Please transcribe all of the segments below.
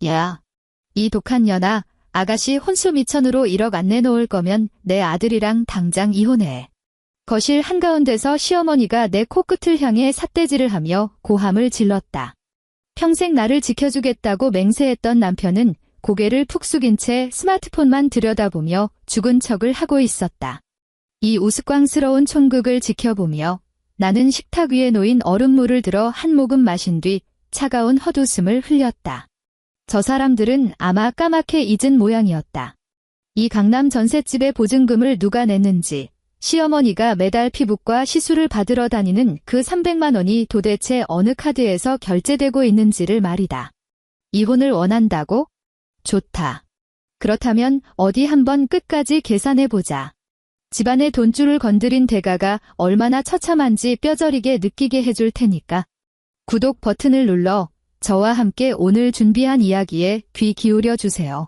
야, 이 독한 년아, 아가씨 혼수 미천으로 1억 안 내놓을 거면 내 아들이랑 당장 이혼해. 거실 한가운데서 시어머니가 내 코끝을 향해 삿대질을 하며 고함을 질렀다. 평생 나를 지켜주겠다고 맹세했던 남편은 고개를 푹 숙인 채 스마트폰만 들여다보며 죽은 척을 하고 있었다. 이 우스꽝스러운 촌극을 지켜보며 나는 식탁 위에 놓인 얼음물을 들어 한 모금 마신 뒤 차가운 헛웃음을 흘렸다. 저 사람들은 아마 까맣게 잊은 모양이었다. 이 강남 전셋집의 보증금을 누가 냈는지, 시어머니가 매달 피부과 시술을 받으러 다니는 그 300만 원이 도대체 어느 카드에서 결제되고 있는지를 말이다. 이혼을 원한다고? 좋다. 그렇다면 어디 한번 끝까지 계산해보자. 집안의 돈줄을 건드린 대가가 얼마나 처참한지 뼈저리게 느끼게 해줄 테니까. 구독 버튼을 눌러 저와 함께 오늘 준비한 이야기에 귀 기울여 주세요.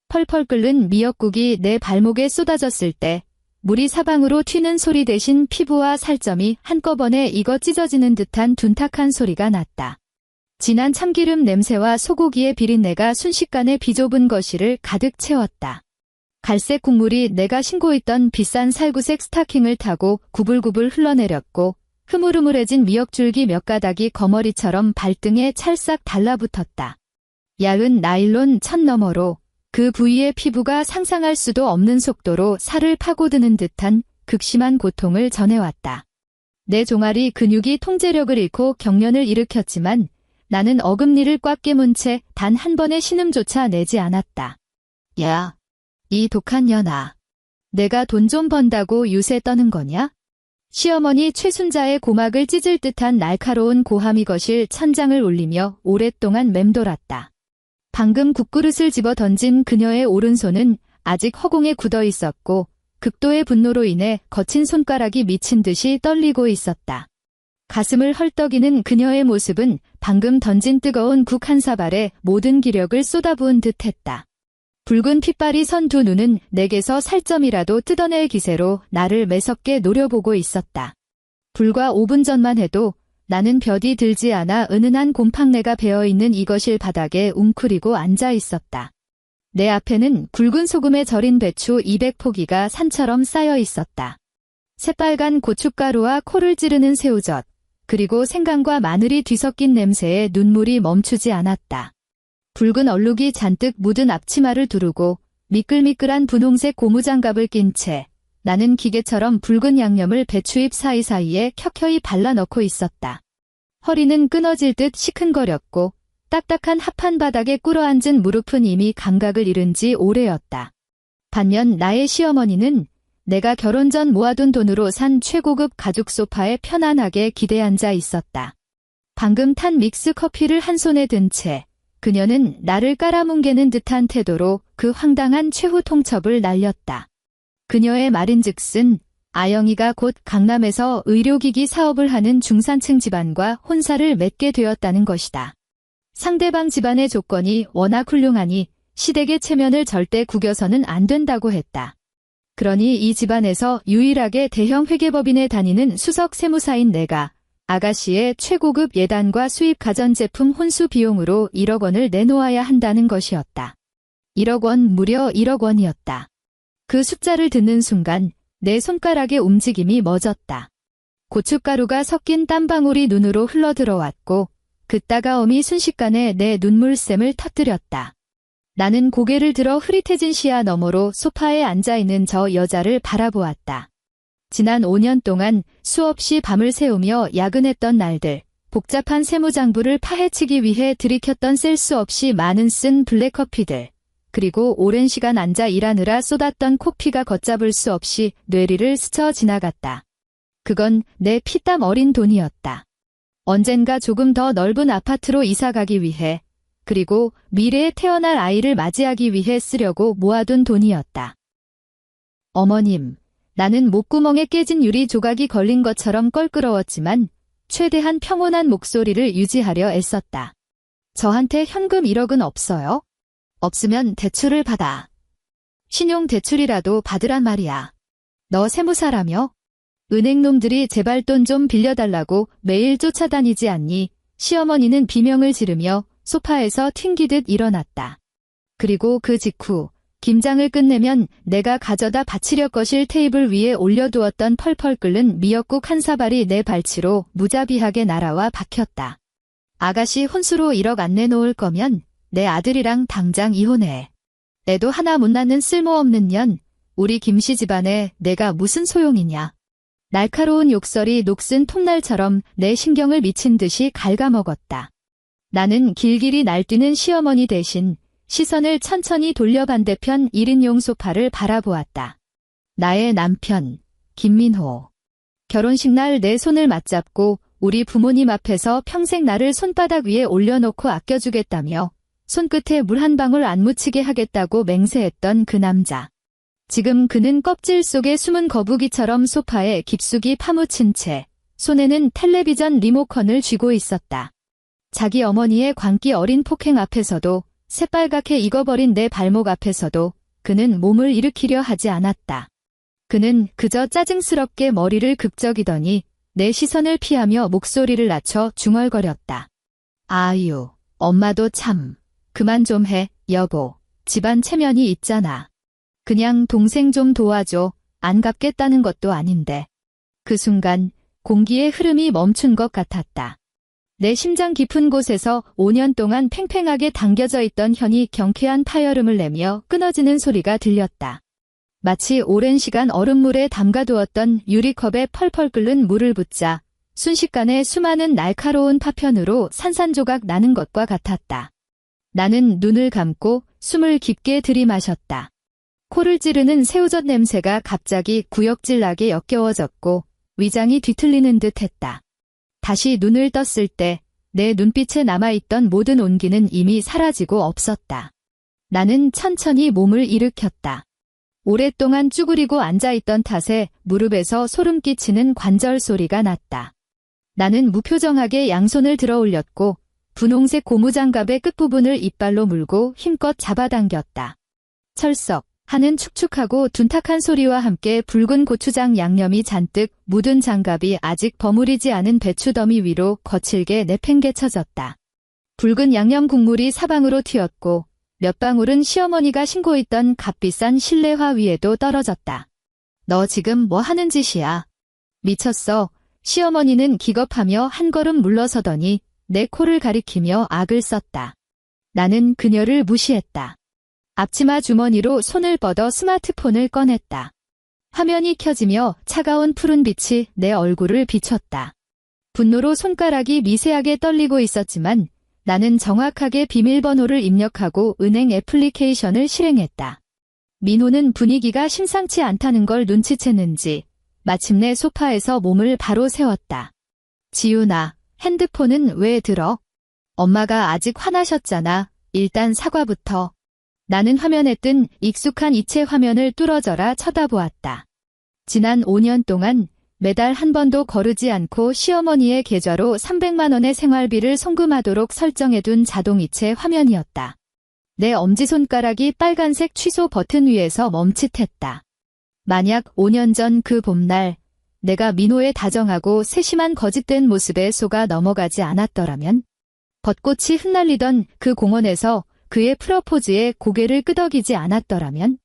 펄펄 끓는 미역국이 내 발목에 쏟아졌을 때 물이 사방으로 튀는 소리 대신 피부와 살점이 한꺼번에 익어 찢어지는 듯한 둔탁한 소리가 났다. 진한 참기름 냄새와 소고기의 비린내가 순식간에 비좁은 거실을 가득 채웠다. 갈색 국물이 내가 신고 있던 비싼 살구색 스타킹을 타고 구불구불 흘러내렸고 흐물흐물해진 미역줄기 몇 가닥이 거머리처럼 발등에 찰싹 달라붙었다. 얇은 나일론 천 너머로 그 부위의 피부가 상상할 수도 없는 속도로 살을 파고드는 듯한 극심한 고통을 전해왔다. 내 종아리 근육이 통제력을 잃고 경련을 일으켰지만 나는 어금니를 꽉 깨문 채 단 한 번의 신음조차 내지 않았다. 야, 이 독한 년아. 내가 돈 좀 번다고 유세 떠는 거냐? 시어머니 최순자의 고막을 찢을 듯한 날카로운 고함이 거실 천장을 울리며 오랫동안 맴돌았다. 방금 국그릇을 집어 던진 그녀의 오른손은 아직 허공에 굳어 있었고 극도의 분노로 인해 거친 손가락이 미친 듯이 떨리고 있었다. 가슴을 헐떡이는 그녀의 모습은 방금 던진 뜨거운 국 한 사발에 모든 기력을 쏟아부은 듯했다. 붉은 핏발이 선 두 눈은 내게서 살점이라도 뜯어낼 기세로 나를 매섭게 노려보고 있었다. 불과 5분 전만 해도 나는 볕이 들지 않아 은은한 곰팡내가 배어있는 이 거실 바닥에 웅크리고 앉아 있었다. 내 앞에는 굵은 소금에 절인 배추 200포기가 산처럼 쌓여 있었다. 새빨간 고춧가루와 코를 찌르는 새우젓, 그리고 생강과 마늘이 뒤섞인 냄새에 눈물이 멈추지 않았다. 붉은 얼룩이 잔뜩 묻은 앞치마를 두르고 미끌미끌한 분홍색 고무장갑을 낀 채 나는 기계처럼 붉은 양념을 배추잎 사이사이에 켜켜이 발라넣고 있었다. 허리는 끊어질 듯 시큰거렸고 딱딱한 합판 바닥에 꿇어앉은 무릎은 이미 감각을 잃은 지 오래였다. 반면 나의 시어머니는 내가 결혼 전 모아둔 돈으로 산 최고급 가죽 소파에 편안하게 기대앉아 있었다. 방금 탄 믹스 커피를 한 손에 든 채 그녀는 나를 깔아뭉개는 듯한 태도로 그 황당한 최후 통첩을 날렸다. 그녀의 말인즉슨 아영이가 곧 강남에서 의료기기 사업을 하는 중산층 집안과 혼사를 맺게 되었다는 것이다. 상대방 집안의 조건이 워낙 훌륭하니 시댁의 체면을 절대 구겨서는 안 된다고 했다. 그러니 이 집안에서 유일하게 대형 회계법인에 다니는 수석 세무사인 내가 아가씨의 최고급 예단과 수입 가전제품 혼수 비용으로 1억 원을 내놓아야 한다는 것이었다. 1억 원, 무려 1억 원이었다. 그 숫자를 듣는 순간 내 손가락의 움직임이 멎었다. 고춧가루가 섞인 땀방울이 눈으로 흘러들어왔고 그 따가움이 순식간에 내 눈물샘을 터뜨렸다. 나는 고개를 들어 흐릿해진 시야 너머로 소파에 앉아있는 저 여자를 바라보았다. 지난 5년 동안 수없이 밤을 새우며 야근했던 날들, 복잡한 세무장부를 파헤치기 위해 들이켰던 셀 수 없이 많은 쓴 블랙커피들, 그리고 오랜 시간 앉아 일하느라 쏟았던 코피가 걷잡을 수 없이 뇌리를 스쳐 지나갔다. 그건 내 피땀 어린 돈이었다. 언젠가 조금 더 넓은 아파트로 이사가기 위해, 그리고 미래에 태어날 아이를 맞이하기 위해 쓰려고 모아둔 돈이었다. 어머님, 나는 목구멍에 깨진 유리 조각이 걸린 것처럼 껄끄러웠지만 최대한 평온한 목소리를 유지하려 애썼다. 저한테 현금 1억은 없어요? 없으면 대출을 받아. 신용대출이라도 받으란 말이야. 너 세무사라며? 은행놈들이 제발 돈 좀 빌려달라고 매일 쫓아다니지 않니? 시어머니는 비명을 지르며 소파에서 튕기듯 일어났다. 그리고 그 직후 김장을 끝내면 내가 가져다 바치려 거실 테이블 위에 올려두었던 펄펄 끓는 미역국 한 사발이 내 발치로 무자비하게 날아와 박혔다. 아가씨 혼수로 1억 안 내놓을 거면 내 아들이랑 당장 이혼해. 애도 하나 못 낳는 쓸모없는 년, 우리 김씨 집안에 내가 무슨 소용이냐. 날카로운 욕설이 녹슨 톱날처럼 내 신경을 미친 듯이 갉아먹었다. 나는 길길이 날뛰는 시어머니 대신 시선을 천천히 돌려 반대편 1인용 소파를 바라보았다. 나의 남편, 김민호. 결혼식 날 내 손을 맞잡고 우리 부모님 앞에서 평생 나를 손바닥 위에 올려놓고 아껴주겠다며 손끝에 물 한 방울 안 묻히게 하겠다고 맹세했던 그 남자. 지금 그는 껍질 속에 숨은 거북이처럼 소파에 깊숙이 파묻힌 채 손에는 텔레비전 리모컨을 쥐고 있었다. 자기 어머니의 광기 어린 폭행 앞에서도 새빨갛게 익어버린 내 발목 앞에서도 그는 몸을 일으키려 하지 않았다. 그는 그저 짜증스럽게 머리를 극적이더니 내 시선을 피하며 목소리를 낮춰 중얼거렸다. 아유, 엄마도 참. 그만 좀 해, 여보. 집안 체면이 있잖아. 그냥 동생 좀 도와줘. 안 갚겠다는 것도 아닌데. 그 순간 공기의 흐름이 멈춘 것 같았다. 내 심장 깊은 곳에서 5년 동안 팽팽하게 당겨져 있던 현이 경쾌한 파열음을 내며 끊어지는 소리가 들렸다. 마치 오랜 시간 얼음물에 담가두었던 유리컵에 펄펄 끓는 물을 붓자 순식간에 수많은 날카로운 파편으로 산산조각 나는 것과 같았다. 나는 눈을 감고 숨을 깊게 들이마셨다. 코를 찌르는 새우젓 냄새가 갑자기 구역질나게 역겨워졌고 위장이 뒤틀리는 듯 했다. 다시 눈을 떴을 때 내 눈빛에 남아있던 모든 온기는 이미 사라지고 없었다. 나는 천천히 몸을 일으켰다. 오랫동안 쭈그리고 앉아있던 탓에 무릎에서 소름 끼치는 관절 소리가 났다. 나는 무표정하게 양손을 들어 올렸고 분홍색 고무장갑의 끝부분을 이빨로 물고 힘껏 잡아당겼다. 철썩 하는 축축하고 둔탁한 소리와 함께 붉은 고추장 양념이 잔뜩 묻은 장갑이 아직 버무리지 않은 배추 더미 위로 거칠게 내팽개쳐졌다. 붉은 양념 국물이 사방으로 튀었고 몇 방울은 시어머니가 신고 있던 값비싼 실내화 위에도 떨어졌다. 너 지금 뭐 하는 짓이야? 미쳤어. 시어머니는 기겁하며 한 걸음 물러서더니 내 코를 가리키며 악을 썼다. 나는 그녀를 무시했다. 앞치마 주머니로 손을 뻗어 스마트폰을 꺼냈다. 화면이 켜지며 차가운 푸른 빛이 내 얼굴을 비췄다. 분노로 손가락이 미세하게 떨리고 있었지만 나는 정확하게 비밀번호를 입력하고 은행 애플리케이션을 실행했다. 민호는 분위기가 심상치 않다는 걸 눈치챘는지 마침내 소파에서 몸을 바로 세웠다. 지훈아, 핸드폰은 왜 들어? 엄마가 아직 화나셨잖아. 일단 사과부터. 나는 화면에 뜬 익숙한 이체 화면을 뚫어져라 쳐다보았다. 지난 5년 동안 매달 한 번도 거르지 않고 시어머니의 계좌로 300만 원의 생활비를 송금하도록 설정해둔 자동이체 화면이었다. 내 엄지손가락이 빨간색 취소 버튼 위에서 멈칫했다. 만약 5년 전 그 봄날 내가 민호의 다정하고 세심한 거짓된 모습에 속아 넘어가지 않았더라면 벚꽃이 흩날리던 그 공원에서 그의 프러포즈에 고개를 끄덕이지 않았더라면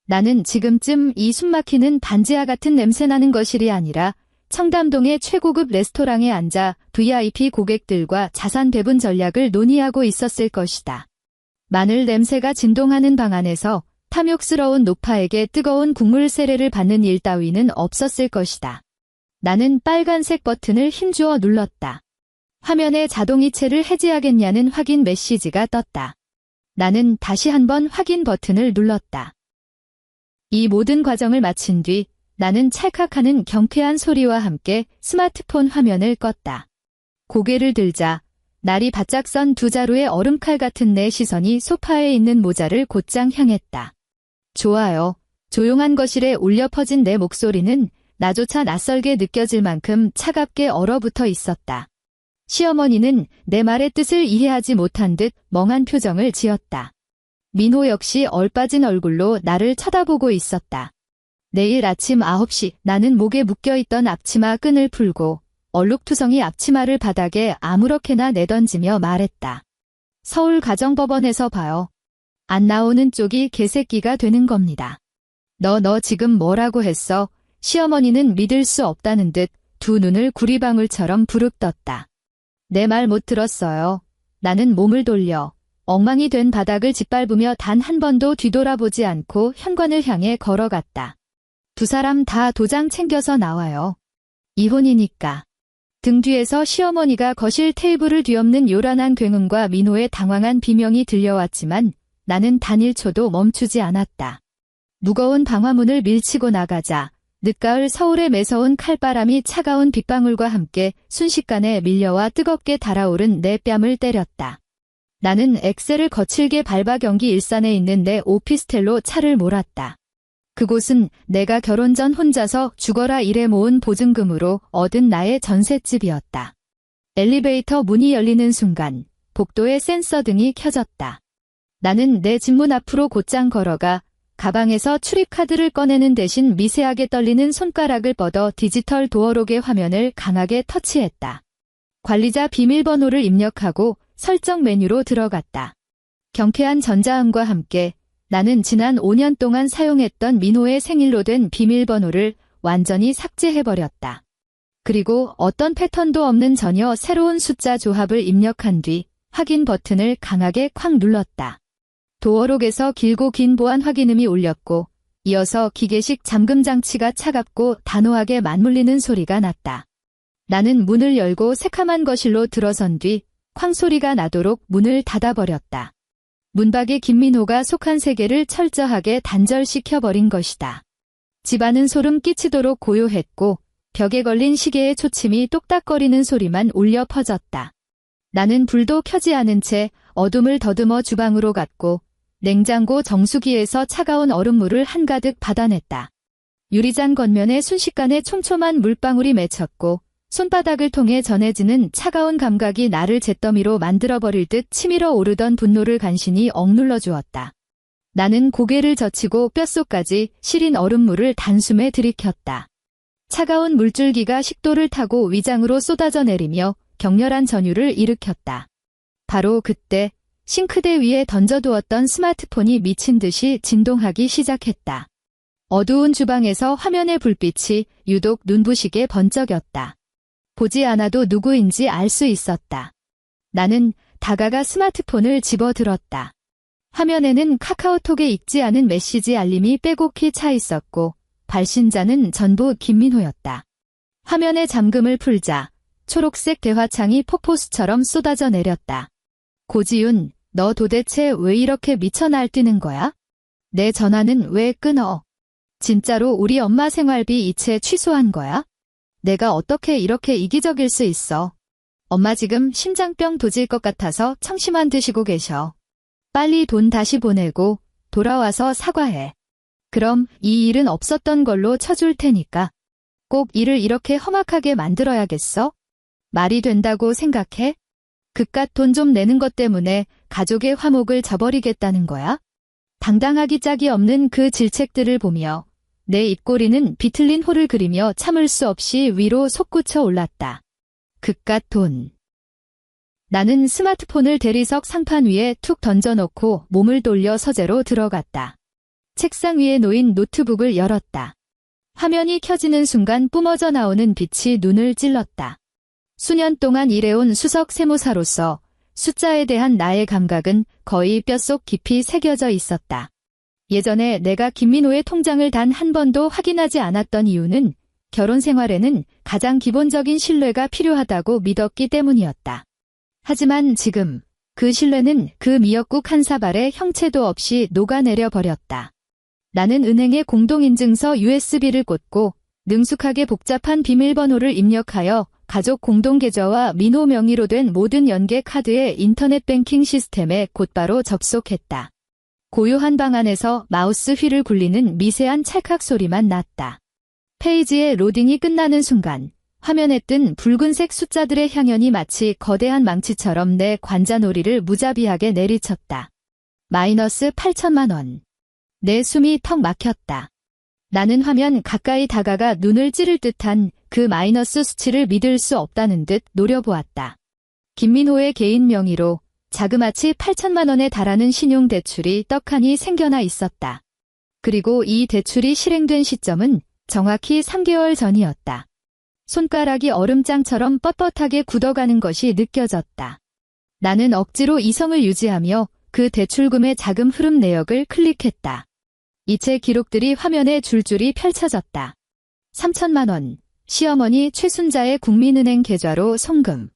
나는 지금쯤 이 숨막히는 반지하 같은 냄새나는 거실이 아니라 청담동의 최고급 레스토랑에 앉아 VIP 고객들과 자산 배분 전략을 논의하고 있었을 것이다. 마늘 냄새가 진동하는 방 안에서 탐욕스러운 노파에게 뜨거운 국물 세례를 받는 일 따위는 없었을 것이다. 나는 빨간색 버튼을 힘주어 눌렀다. 화면에 자동이체를 해지하겠냐는 확인 메시지가 떴다. 나는 다시 한번 확인 버튼을 눌렀다. 이 모든 과정을 마친 뒤 나는 찰칵하는 경쾌한 소리와 함께 스마트폰 화면을 껐다. 고개를 들자 날이 바짝 선 두 자루의 얼음칼 같은 내 시선이 소파에 있는 모자를 곧장 향했다. 좋아요. 조용한 거실에 울려 퍼진 내 목소리는 나조차 낯설게 느껴질 만큼 차갑게 얼어붙어 있었다. 시어머니는 내 말의 뜻을 이해하지 못한 듯 멍한 표정을 지었다. 민호 역시 얼빠진 얼굴로 나를 쳐다보고 있었다. 내일 아침 9시 나는 목에 묶여있던 앞치마 끈을 풀고 얼룩투성이 앞치마를 바닥에 아무렇게나 내던지며 말했다. 서울가정법원에서 봐요. 안 나오는 쪽이 개새끼가 되는 겁니다. 너 지금 뭐라고 했어? 시어머니는 믿을 수 없다는 듯 두 눈을 구리방울처럼 부릅떴다. 내 말 못 들었어요. 나는 몸을 돌려 엉망이 된 바닥을 짓밟으며 단 한 번도 뒤돌아보지 않고 현관을 향해 걸어갔다. 두 사람 다 도장 챙겨서 나와요. 이혼이니까. 등 뒤에서 시어머니가 거실 테이블을 뒤엎는 요란한 굉음과 민호의 당황한 비명이 들려왔지만 나는 단 1초도 멈추지 않았다. 무거운 방화문을 밀치고 나가자 늦가을 서울의 매서운 칼바람이 차가운 빗방울과 함께 순식간에 밀려와 뜨겁게 달아오른 내 뺨을 때렸다. 나는 엑셀을 거칠게 밟아 경기 일산에 있는 내 오피스텔로 차를 몰았다. 그곳은 내가 결혼 전 혼자서 죽어라 일해 모은 보증금으로 얻은 나의 전셋집이었다. 엘리베이터 문이 열리는 순간 복도의 센서 등이 켜졌다. 나는 내 집 문 앞으로 곧장 걸어가 가방에서 출입카드를 꺼내는 대신 미세하게 떨리는 손가락을 뻗어 디지털 도어록의 화면을 강하게 터치했다. 관리자 비밀번호를 입력하고 설정 메뉴로 들어갔다. 경쾌한 전자음과 함께 나는 지난 5년 동안 사용했던 민호의 생일로 된 비밀번호를 완전히 삭제해버렸다. 그리고 어떤 패턴도 없는 전혀 새로운 숫자 조합을 입력한 뒤 확인 버튼을 강하게 콱 눌렀다. 도어록에서 길고 긴 보안 확인음이 울렸고 이어서 기계식 잠금 장치가 차갑고 단호하게 맞물리는 소리가 났다. 나는 문을 열고 새카만 거실로 들어선 뒤 쾅 소리가 나도록 문을 닫아버렸다. 문밖에 김민호가 속한 세계를 철저하게 단절시켜버린 것이다. 집안은 소름 끼치도록 고요했고 벽에 걸린 시계의 초침이 똑딱거리는 소리만 울려 퍼졌다. 나는 불도 켜지 않은 채 어둠을 더듬어 주방으로 갔고 냉장고 정수기에서 차가운 얼음물을 한가득 받아냈다. 유리잔 겉면에 순식간에 촘촘한 물방울이 맺혔고 손바닥을 통해 전해지는 차가운 감각이 나를 잿더미로 만들어버릴 듯 치밀어 오르던 분노를 간신히 억눌러 주었다. 나는 고개를 젖히고 뼛속까지 시린 얼음물을 단숨에 들이켰다. 차가운 물줄기가 식도를 타고 위장으로 쏟아져 내리며 격렬한 전율을 일으켰다. 바로 그때 싱크대 위에 던져두었던 스마트폰이 미친 듯이 진동하기 시작했다. 어두운 주방에서 화면의 불빛이 유독 눈부시게 번쩍였다. 보지 않아도 누구인지 알 수 있었다. 나는 다가가 스마트폰을 집어들었다. 화면에는 카카오톡에 읽지 않은 메시지 알림이 빼곡히 차 있었고 발신자는 전부 김민호였다. 화면의 잠금을 풀자 초록색 대화창이 폭포수처럼 쏟아져 내렸다. 고지윤, 너 도대체 왜 이렇게 미쳐 날뛰는 거야? 내 전화는 왜 끊어? 진짜로 우리 엄마 생활비 이체 취소한 거야? 내가 어떻게 이렇게 이기적일 수 있어? 엄마 지금 심장병 도질 것 같아서 청심환 드시고 계셔. 빨리 돈 다시 보내고 돌아와서 사과해. 그럼 이 일은 없었던 걸로 쳐줄 테니까. 꼭 일을 이렇게 험악하게 만들어야겠어? 말이 된다고 생각해? 그깟 돈 좀 내는 것 때문에 가족의 화목을 저버리겠다는 거야? 당당하기 짝이 없는 그 질책들을 보며 내 입꼬리는 비틀린 호를 그리며 참을 수 없이 위로 솟구쳐 올랐다. 그깟 돈. 나는 스마트폰을 대리석 상판 위에 툭 던져놓고 몸을 돌려 서재로 들어갔다. 책상 위에 놓인 노트북을 열었다. 화면이 켜지는 순간 뿜어져 나오는 빛이 눈을 찔렀다. 수년 동안 일해온 수석 세무사로서 숫자에 대한 나의 감각은 거의 뼛속 깊이 새겨져 있었다. 예전에 내가 김민호의 통장을 단 한 번도 확인하지 않았던 이유는 결혼 생활에는 가장 기본적인 신뢰가 필요하다고 믿었기 때문이었다. 하지만 지금 그 신뢰는 그 미역국 한 사발에 형체도 없이 녹아내려 버렸다. 나는 은행에 공동인증서 USB를 꽂고 능숙하게 복잡한 비밀번호를 입력하여 가족 공동계좌와 민호 명의로 된 모든 연계 카드의 인터넷 뱅킹 시스템에 곧바로 접속했다. 고요한 방 안에서 마우스 휠을 굴리는 미세한 찰칵 소리만 났다. 페이지의 로딩이 끝나는 순간 화면에 뜬 붉은색 숫자들의 향연이 마치 거대한 망치처럼 내 관자놀이를 무자비하게 내리쳤다. 마이너스 8천만 원. 내 숨이 턱 막혔다. 나는 화면 가까이 다가가 눈을 찌를 듯한 그 마이너스 수치를 믿을 수 없다는 듯 노려보았다. 김민호의 개인 명의로 자그마치 8천만 원에 달하는 신용대출이 떡하니 생겨나 있었다. 그리고 이 대출이 실행된 시점은 정확히 3개월 전이었다. 손가락이 얼음장처럼 뻣뻣하게 굳어가는 것이 느껴졌다. 나는 억지로 이성을 유지하며 그 대출금의 자금 흐름 내역을 클릭했다. 이체 기록들이 화면에 줄줄이 펼쳐졌다. 3천만 원, 시어머니 최순자의 국민은행 계좌로 송금.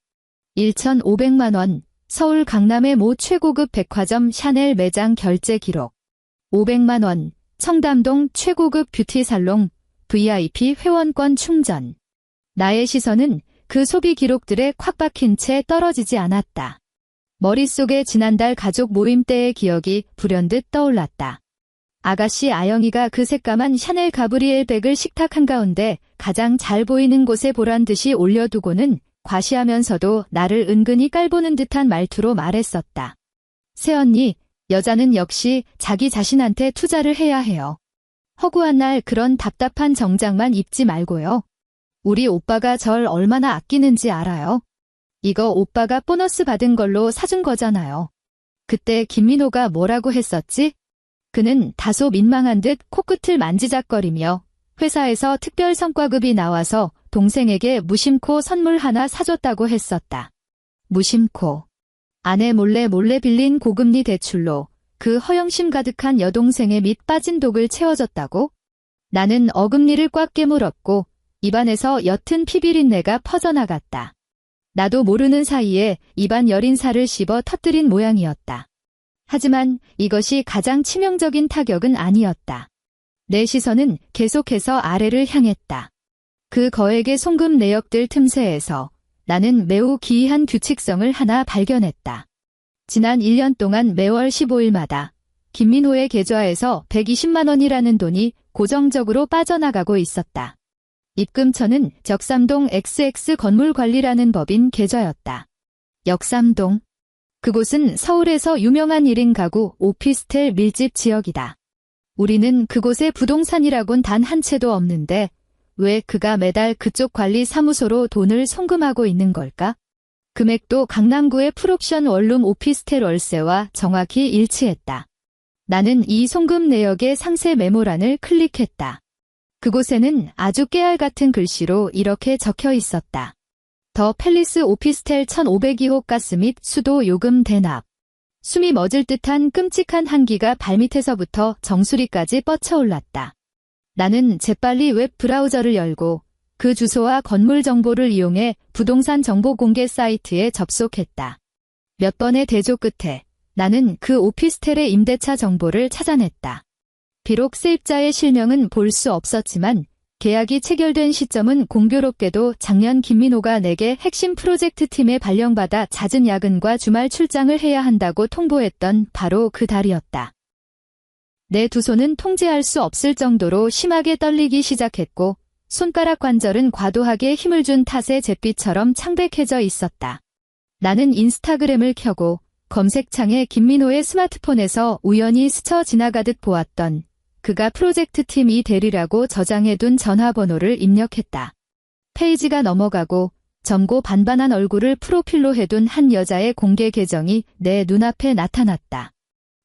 1,500만 원, 서울 강남의 모 최고급 백화점 샤넬 매장 결제 기록. 500만 원, 청담동 최고급 뷰티살롱 VIP 회원권 충전. 나의 시선은 그 소비 기록들에 콱 박힌 채 떨어지지 않았다. 머릿속에 지난달 가족 모임 때의 기억이 불현듯 떠올랐다. 아가씨 아영이가 그 새까만 샤넬 가브리엘 백을 식탁 한가운데 가장 잘 보이는 곳에 보란듯이 올려두고는 과시하면서도 나를 은근히 깔보는 듯한 말투로 말했었다. 새언니, 여자는 역시 자기 자신한테 투자를 해야 해요. 허구한 날 그런 답답한 정장만 입지 말고요. 우리 오빠가 절 얼마나 아끼는지 알아요? 이거 오빠가 보너스 받은 걸로 사준 거잖아요. 그때 김민호가 뭐라고 했었지? 그는 다소 민망한 듯 코끝을 만지작거리며 회사에서 특별 성과급이 나와서 동생에게 무심코 선물 하나 사줬다고 했었다. 무심코. 아내 몰래 빌린 고금리 대출로 그 허영심 가득한 여동생의 밑 빠진 독을 채워줬다고? 나는 어금니를 꽉 깨물었고 입안에서 옅은 피비린내가 퍼져나갔다. 나도 모르는 사이에 입안 여린 살을 씹어 터뜨린 모양이었다. 하지만 이것이 가장 치명적인 타격은 아니었다. 내 시선은 계속해서 아래를 향했다. 그 거액의 송금 내역들 틈새에서 나는 매우 기이한 규칙성을 하나 발견했다. 지난 1년 동안 매월 15일마다 김민호의 계좌에서 120만 원이라는 돈이 고정적으로 빠져나가고 있었다. 입금처는 역삼동 XX 건물관리라는 법인 계좌였다. 역삼동. 그곳은 서울에서 유명한 1인 가구 오피스텔 밀집 지역이다. 우리는 그곳에 부동산이라곤 단 한 채도 없는데 왜 그가 매달 그쪽 관리 사무소로 돈을 송금하고 있는 걸까? 금액도 강남구의 풀옵션 원룸 오피스텔 월세와 정확히 일치했다. 나는 이 송금 내역의 상세 메모란을 클릭했다. 그곳에는 아주 깨알 같은 글씨로 이렇게 적혀 있었다. 더 팰리스 오피스텔 1502호 가스 및 수도 요금 대납. 숨이 멎을 듯한 끔찍한 한기가 발밑에서부터 정수리까지 뻗쳐올랐다. 나는 재빨리 웹 브라우저를 열고 그 주소와 건물 정보를 이용해 부동산 정보 공개 사이트에 접속했다. 몇 번의 대조 끝에 나는 그 오피스텔의 임대차 정보를 찾아냈다. 비록 세입자의 실명은 볼 수 없었지만 계약이 체결된 시점은 공교롭게도 작년 김민호가 내게 핵심 프로젝트 팀에 발령받아 잦은 야근과 주말 출장을 해야 한다고 통보했던 바로 그 달이었다. 내 두 손은 통제할 수 없을 정도로 심하게 떨리기 시작했고 손가락 관절은 과도하게 힘을 준 탓에 잿빛처럼 창백해져 있었다. 나는 인스타그램을 켜고 검색창에 김민호의 스마트폰에서 우연히 스쳐 지나가듯 보았던 그가 프로젝트 팀 이 대리라고 저장해둔 전화번호를 입력했다. 페이지가 넘어가고 젊고 반반한 얼굴을 프로필로 해둔 한 여자의 공개 계정이 내 눈앞에 나타났다.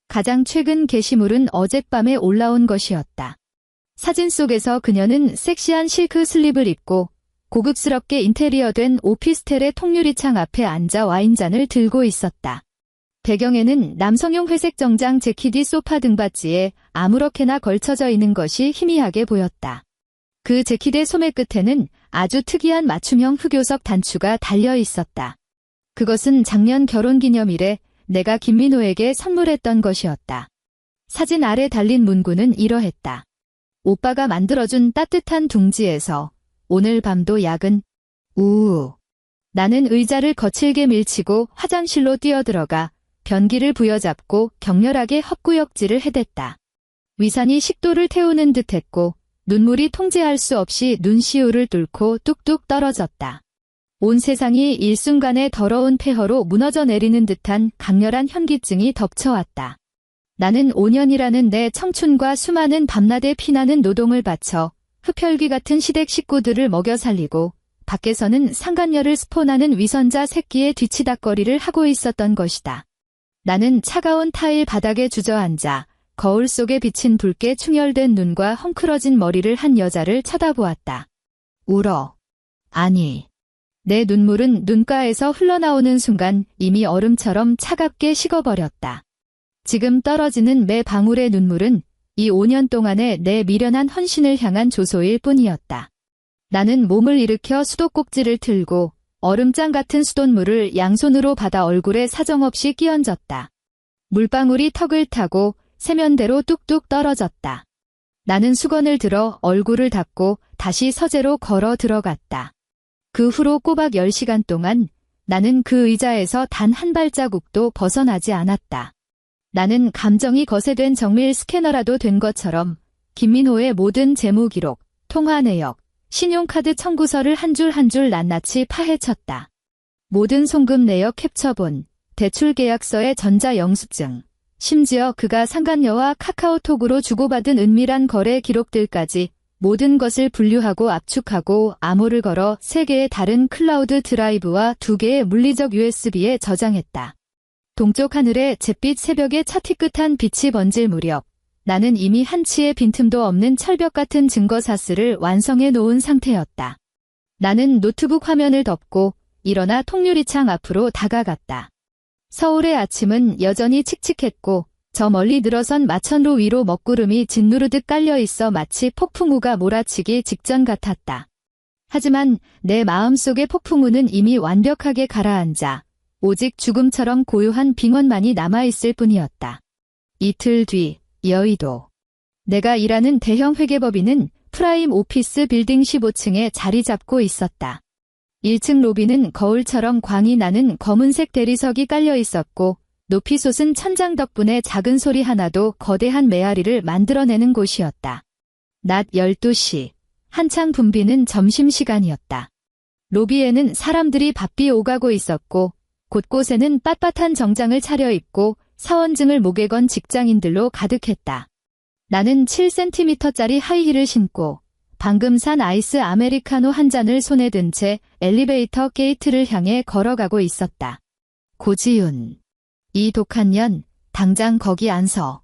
가장 최근 게시물은 어젯밤에 올라온 것이었다. 사진 속에서 그녀는 섹시한 실크 슬립을 입고 고급스럽게 인테리어된 오피스텔의 통유리창 앞에 앉아 와인잔을 들고 있었다. 배경에는 남성용 회색 정장 재킷이 소파 등받이에 아무렇게나 걸쳐져 있는 것이 희미하게 보였다. 그 재킷의 소매 끝에는 아주 특이한 맞춤형 흑요석 단추가 달려 있었다. 그것은 작년 결혼기념일에 내가 김민호에게 선물했던 것이었다. 사진 아래 달린 문구는 이러했다. 오빠가 만들어준 따뜻한 둥지에서 오늘 밤도 야근. 우우. 나는 의자를 거칠게 밀치고 화장실로 뛰어들어가 변기를 부여잡고 격렬하게 헛구역질을 해댔다. 위산이 식도를 태우는 듯했고 눈물이 통제할 수 없이 눈시울을 뚫고 뚝뚝 떨어졌다. 온 세상이 일순간에 더러운 폐허로 무너져 내리는 듯한 강렬한 현기증이 덮쳐왔다. 나는 5년이라는 내 청춘과 수많은 밤낮에 피나는 노동을 바쳐 흡혈귀 같은 시댁 식구들을 먹여 살리고 밖에서는 상간녀를 스폰하는 위선자 새끼의 뒤치다꺼리를 하고 있었던 것이다. 나는 차가운 타일 바닥에 주저앉아 거울 속에 비친 붉게 충혈된 눈과 헝클어진 머리를 한 여자를 쳐다보았다. 울어. 아니. 내 눈물은 눈가에서 흘러나오는 순간 이미 얼음처럼 차갑게 식어버렸다. 지금 떨어지는 매 방울의 눈물은 이 5년 동안의 내 미련한 헌신을 향한 조소일 뿐이었다. 나는 몸을 일으켜 수도꼭지를 틀고 얼음장 같은 수돗물을 양손으로 받아 얼굴에 사정없이 끼얹었다. 물방울이 턱을 타고 세면대로 뚝뚝 떨어졌다. 나는 수건을 들어 얼굴을 닦고 다시 서재로 걸어 들어갔다. 그 후로 꼬박 10시간 동안 나는 그 의자에서 단 한 발자국도 벗어나지 않았다. 나는 감정이 거세된 정밀 스캐너라도 된 것처럼 김민호의 모든 재무 기록, 통화 내역, 신용카드 청구서를 한 줄 한 줄 낱낱이 파헤쳤다. 모든 송금 내역 캡처본, 대출 계약서의 전자 영수증, 심지어 그가 상간녀와 카카오톡으로 주고받은 은밀한 거래 기록들까지 모든 것을 분류하고 압축하고 암호를 걸어 3개의 다른 클라우드 드라이브와 2개의 물리적 USB에 저장했다. 동쪽 하늘에 잿빛 새벽의 첫 희끗한 빛이 번질 무렵 나는 이미 한치의 빈틈도 없는 철벽 같은 증거사슬을 완성해 놓은 상태였다. 나는 노트북 화면을 덮고 일어나 통유리창 앞으로 다가갔다. 서울의 아침은 여전히 칙칙했고 저 멀리 늘어선 마천루 위로 먹구름이 짓누르듯 깔려있어 마치 폭풍우가 몰아치기 직전 같았다. 하지만 내 마음속의 폭풍우는 이미 완벽하게 가라앉아 오직 죽음처럼 고요한 빙원만이 남아있을 뿐이었다. 이틀 뒤 여의도. 내가 일하는 대형 회계법인은 프라임 오피스 빌딩 15층에 자리 잡고 있었다. 1층 로비는 거울처럼 광이 나는 검은색 대리석이 깔려 있었고 높이 솟은 천장 덕분에 작은 소리 하나도 거대한 메아리를 만들어내는 곳이었다. 낮 12시. 한창 붐비는 점심시간이었다. 로비에는 사람들이 바삐 오가고 있었고 곳곳에는 빳빳한 정장을 차려입고 사원증을 목에 건 직장인들로 가득했다. 나는 7cm짜리 하이힐을 신고 방금 산 아이스 아메리카노 한 잔을 손에 든 채 엘리베이터 게이트를 향해 걸어가고 있었다. 고지윤. 이 독한 년, 당장 거기 안 서.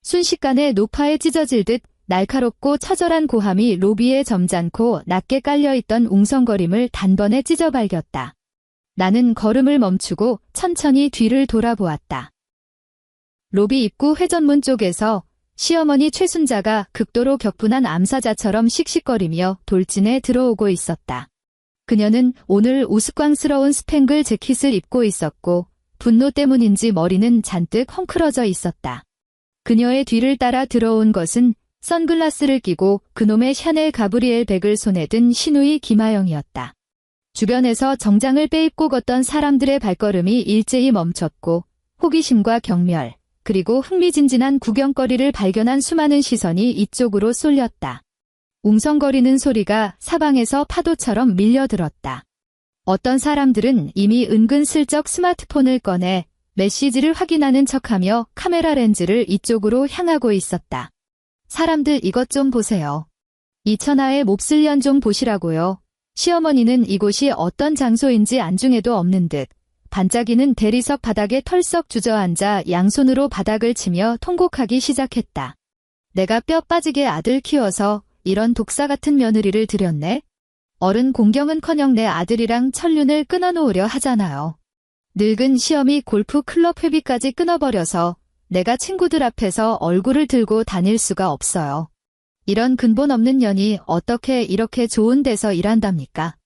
순식간에 노파에 찢어질 듯 날카롭고 처절한 고함이 로비에 점잖고 낮게 깔려있던 웅성거림을 단번에 찢어발겼다. 나는 걸음을 멈추고 천천히 뒤를 돌아보았다. 로비 입구 회전문 쪽에서 시어머니 최순자가 극도로 격분한 암사자처럼 씩씩거리며 돌진해 들어오고 있었다. 그녀는 오늘 우스꽝스러운 스팽글 재킷을 입고 있었고 분노 때문인지 머리는 잔뜩 헝클어져 있었다. 그녀의 뒤를 따라 들어온 것은 선글라스를 끼고 그놈의 샤넬 가브리엘 백을 손에 든 신우이 김하영이었다. 주변에서 정장을 빼입고 걷던 사람들의 발걸음이 일제히 멈췄고 호기심과 경멸, 그리고 흥미진진한 구경거리를 발견한 수많은 시선이 이쪽으로 쏠렸다. 웅성거리는 소리가 사방에서 파도처럼 밀려들었다. 어떤 사람들은 이미 은근슬쩍 스마트폰을 꺼내 메시지를 확인하는 척하며 카메라 렌즈를 이쪽으로 향하고 있었다. 사람들 이것 좀 보세요. 이 천하의 몹쓸 년 좀 보시라고요. 시어머니는 이곳이 어떤 장소인지 안중에도 없는 듯 반짝이는 대리석 바닥에 털썩 주저앉아 양손으로 바닥을 치며 통곡하기 시작했다. 내가 뼈 빠지게 아들 키워서 이런 독사 같은 며느리를 들였네. 어른 공경은커녕 내 아들이랑 천륜을 끊어놓으려 하잖아요. 늙은 시어미 골프 클럽 회비까지 끊어버려서 내가 친구들 앞에서 얼굴을 들고 다닐 수가 없어요. 이런 근본 없는 년이 어떻게 이렇게 좋은 데서 일한답니까?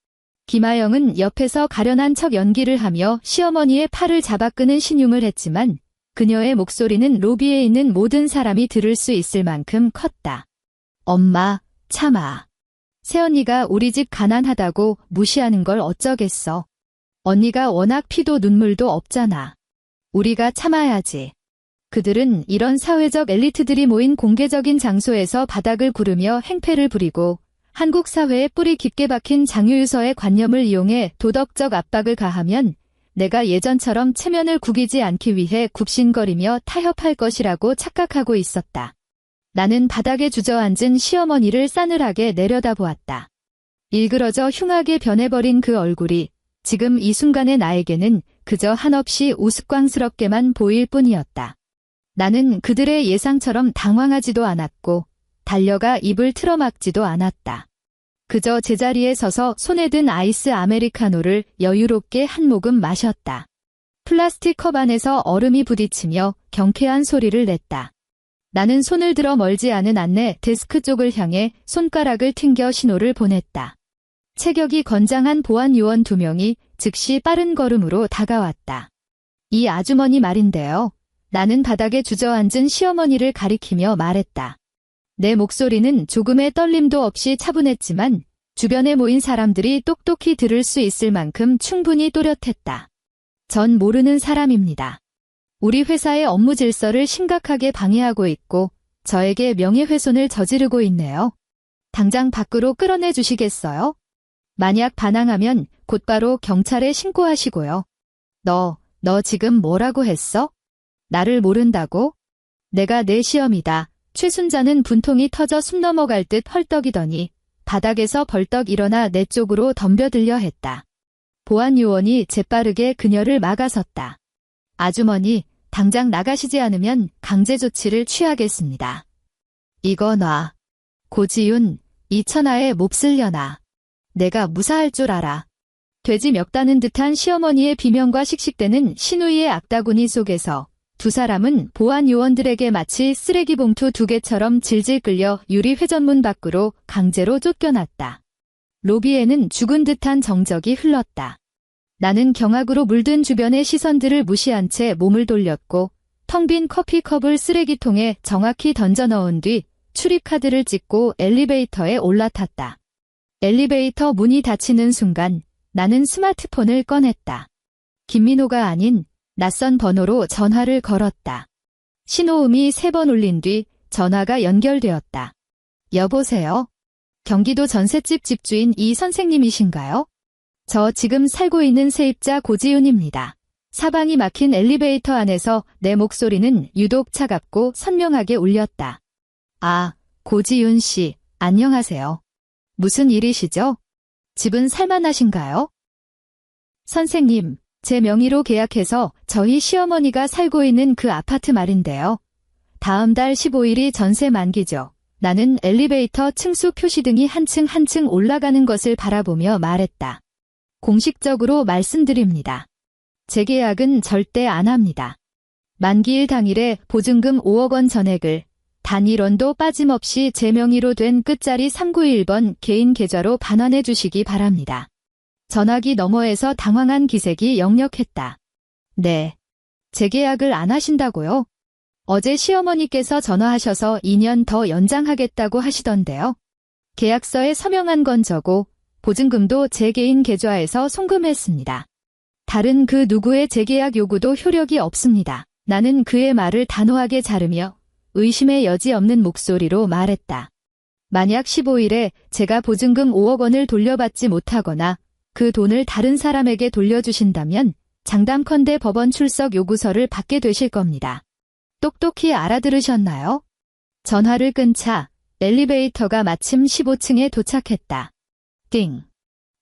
김하영은 옆에서 가련한 척 연기를 하며 시어머니의 팔을 잡아 끄는 신용을 했지만 그녀의 목소리는 로비에 있는 모든 사람이 들을 수 있을 만큼 컸다. 엄마, 참아. 새언니가 우리 집 가난하다고 무시하는 걸 어쩌겠어. 언니가 워낙 피도 눈물도 없잖아. 우리가 참아야지. 그들은 이런 사회적 엘리트들이 모인 공개적인 장소에서 바닥을 구르며 행패를 부리고 한국 사회에 뿌리 깊게 박힌 장유유서의 관념을 이용해 도덕적 압박을 가하면 내가 예전처럼 체면을 구기지 않기 위해 굽신거리며 타협할 것이라고 착각하고 있었다. 나는 바닥에 주저앉은 시어머니를 싸늘하게 내려다보았다. 일그러져 흉하게 변해버린 그 얼굴이 지금 이 순간의 나에게는 그저 한없이 우스꽝스럽게만 보일 뿐이었다. 나는 그들의 예상처럼 당황하지도 않았고 달려가 입을 틀어막지도 않았다. 그저 제자리에 서서 손에 든 아이스 아메리카노를 여유롭게 한 모금 마셨다. 플라스틱 컵 안에서 얼음이 부딪히며 경쾌한 소리를 냈다. 나는 손을 들어 멀지 않은 안내 데스크 쪽을 향해 손가락을 튕겨 신호를 보냈다. 체격이 건장한 보안 요원 2명이 즉시 빠른 걸음으로 다가왔다. 이 아주머니 말인데요. 나는 바닥에 주저앉은 시어머니를 가리키며 말했다. 내 목소리는 조금의 떨림도 없이 차분했지만 주변에 모인 사람들이 똑똑히 들을 수 있을 만큼 충분히 또렷했다. 전 모르는 사람입니다. 우리 회사의 업무 질서를 심각하게 방해하고 있고 저에게 명예훼손을 저지르고 있네요. 당장 밖으로 끌어내 주시겠어요? 만약 반항하면 곧바로 경찰에 신고하시고요. 너 지금 뭐라고 했어? 나를 모른다고? 내가 내 시험이다. 최순자는 분통이 터져 숨 넘어갈 듯 헐떡이더니 바닥에서 벌떡 일어나 내 쪽으로 덤벼들려 했다. 보안 요원이 재빠르게 그녀를 막아섰다. 아주머니, 당장 나가시지 않으면 강제 조치를 취하겠습니다. 이거 놔. 고지윤, 이 천하에 몹쓸려나. 내가 무사할 줄 알아. 돼지 멱다는 듯한 시어머니의 비명과 씩씩대는 신우이의 악다구니 속에서 두 사람은 보안 요원들에게 마치 쓰레기 봉투 2개처럼 질질 끌려 유리 회전문 밖으로 강제로 쫓겨났다. 로비에는 죽은 듯한 정적이 흘렀다. 나는 경악으로 물든 주변의 시선들을 무시한 채 몸을 돌렸고 텅 빈 커피컵을 쓰레기통에 정확히 던져 넣은 뒤 출입카드를 찍고 엘리베이터에 올라탔다. 엘리베이터 문이 닫히는 순간 나는 스마트폰을 꺼냈다. 김민호가 아닌 낯선 번호로 전화를 걸었다. 신호음이 3번 울린 뒤 전화가 연결되었다. 여보세요? 경기도 전셋집 집주인 이 선생님이신가요? 저 지금 살고 있는 세입자 고지윤입니다. 사방이 막힌 엘리베이터 안에서 내 목소리는 유독 차갑고 선명하게 울렸다. 아, 고지윤 씨, 안녕하세요. 무슨 일이시죠? 집은 살만하신가요? 선생님, 제 명의로 계약해서 저희 시어머니가 살고 있는 그 아파트 말인데요. 다음 달 15일이 전세 만기죠. 나는 엘리베이터 층수 표시등이 한 층 한 층 올라가는 것을 바라보며 말했다. 공식적으로 말씀드립니다. 재계약은 절대 안 합니다. 만기일 당일에 보증금 5억 원 전액을 단 1원도 빠짐없이 제 명의로 된 끝자리 391번 개인 계좌로 반환해 주시기 바랍니다. 전화기 너머에서 당황한 기색이 역력했다. 네. 재계약을 안 하신다고요? 어제 시어머니께서 전화하셔서 2년 더 연장하겠다고 하시던데요. 계약서에 서명한 건 저고 보증금도 제 개인 계좌에서 송금했습니다. 다른 그 누구의 재계약 요구도 효력이 없습니다. 나는 그의 말을 단호하게 자르며 의심의 여지 없는 목소리로 말했다. 만약 15일에 제가 보증금 5억 원을 돌려받지 못하거나 그 돈을 다른 사람에게 돌려주신다면 장담컨대 법원 출석 요구서를 받게 되실 겁니다. 똑똑히 알아들으셨나요? 전화를 끈 차 엘리베이터가 마침 15층에 도착했다. 띵.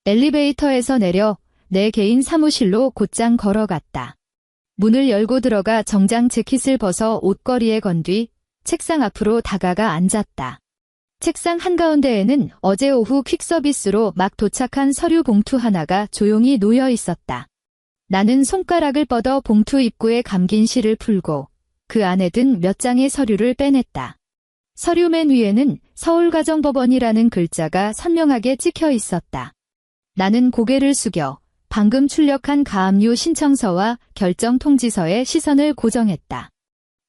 엘리베이터에서 내려 내 개인 사무실로 곧장 걸어갔다. 문을 열고 들어가 정장 재킷을 벗어 옷걸이에 건 뒤 책상 앞으로 다가가 앉았다. 책상 한가운데에는 어제 오후 퀵서비스로 막 도착한 서류 봉투 하나가 조용히 놓여 있었다. 나는 손가락을 뻗어 봉투 입구에 감긴 실을 풀고 그 안에 든 몇 장의 서류를 빼냈다. 서류 맨 위에는 서울가정법원이라는 글자가 선명하게 찍혀 있었다. 나는 고개를 숙여 방금 출력한 가압류 신청서와 결정 통지서에 시선을 고정했다.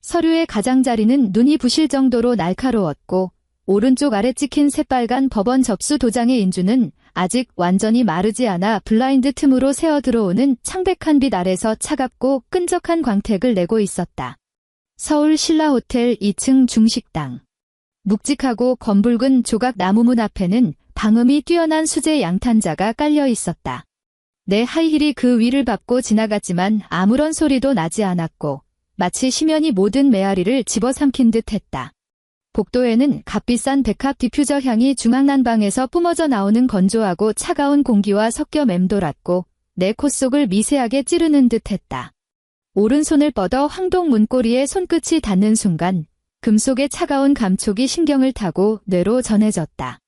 서류의 가장자리는 눈이 부실 정도로 날카로웠고 오른쪽 아래 찍힌 새빨간 법원 접수 도장의 인주는 아직 완전히 마르지 않아 블라인드 틈으로 새어 들어오는 창백한 빛 아래서 차갑고 끈적한 광택을 내고 있었다. 서울 신라호텔 2층 중식당. 묵직하고 검붉은 조각 나무문 앞에는 방음이 뛰어난 수제 양탄자가 깔려 있었다. 내 하이힐이 그 위를 밟고 지나갔지만 아무런 소리도 나지 않았고 마치 심연이 모든 메아리를 집어삼킨 듯 했다. 복도에는 값비싼 백합 디퓨저 향이 중앙난방에서 뿜어져 나오는 건조하고 차가운 공기와 섞여 맴돌았고 내 코 속을 미세하게 찌르는 듯 했다. 오른손을 뻗어 황동 문고리에 손끝이 닿는 순간 금속의 차가운 감촉이 신경을 타고 뇌로 전해졌다.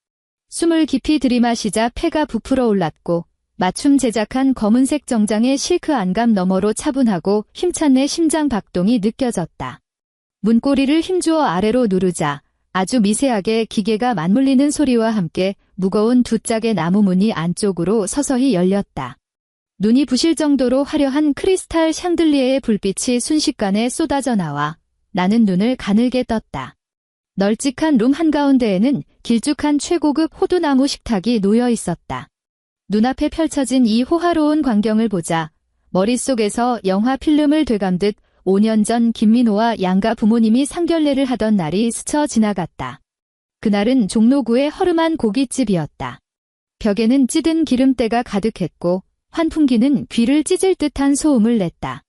숨을 깊이 들이마시자 폐가 부풀어 올랐고 맞춤 제작한 검은색 정장의 실크 안감 너머로 차분하고 힘찬 내 심장 박동이 느껴졌다. 문고리를 힘주어 아래로 누르자 아주 미세하게 기계가 맞물리는 소리와 함께 무거운 두 짝의 나무 문이 안쪽으로 서서히 열렸다. 눈이 부실 정도로 화려한 크리스탈 샹들리에의 불빛이 순식간에 쏟아져 나와 나는 눈을 가늘게 떴다. 널찍한 룸 한가운데에는 길쭉한 최고급 호두나무 식탁이 놓여 있었다. 눈앞에 펼쳐진 이 호화로운 광경을 보자 머릿속에서 영화 필름을 되감듯 5년 전 김민호와 양가 부모님이 상견례를 하던 날이 스쳐 지나갔다. 그날은 종로구의 허름한 고깃집이었다. 벽에는 찌든 기름때가 가득했고 환풍기는 귀를 찢을 듯한 소음을 냈다.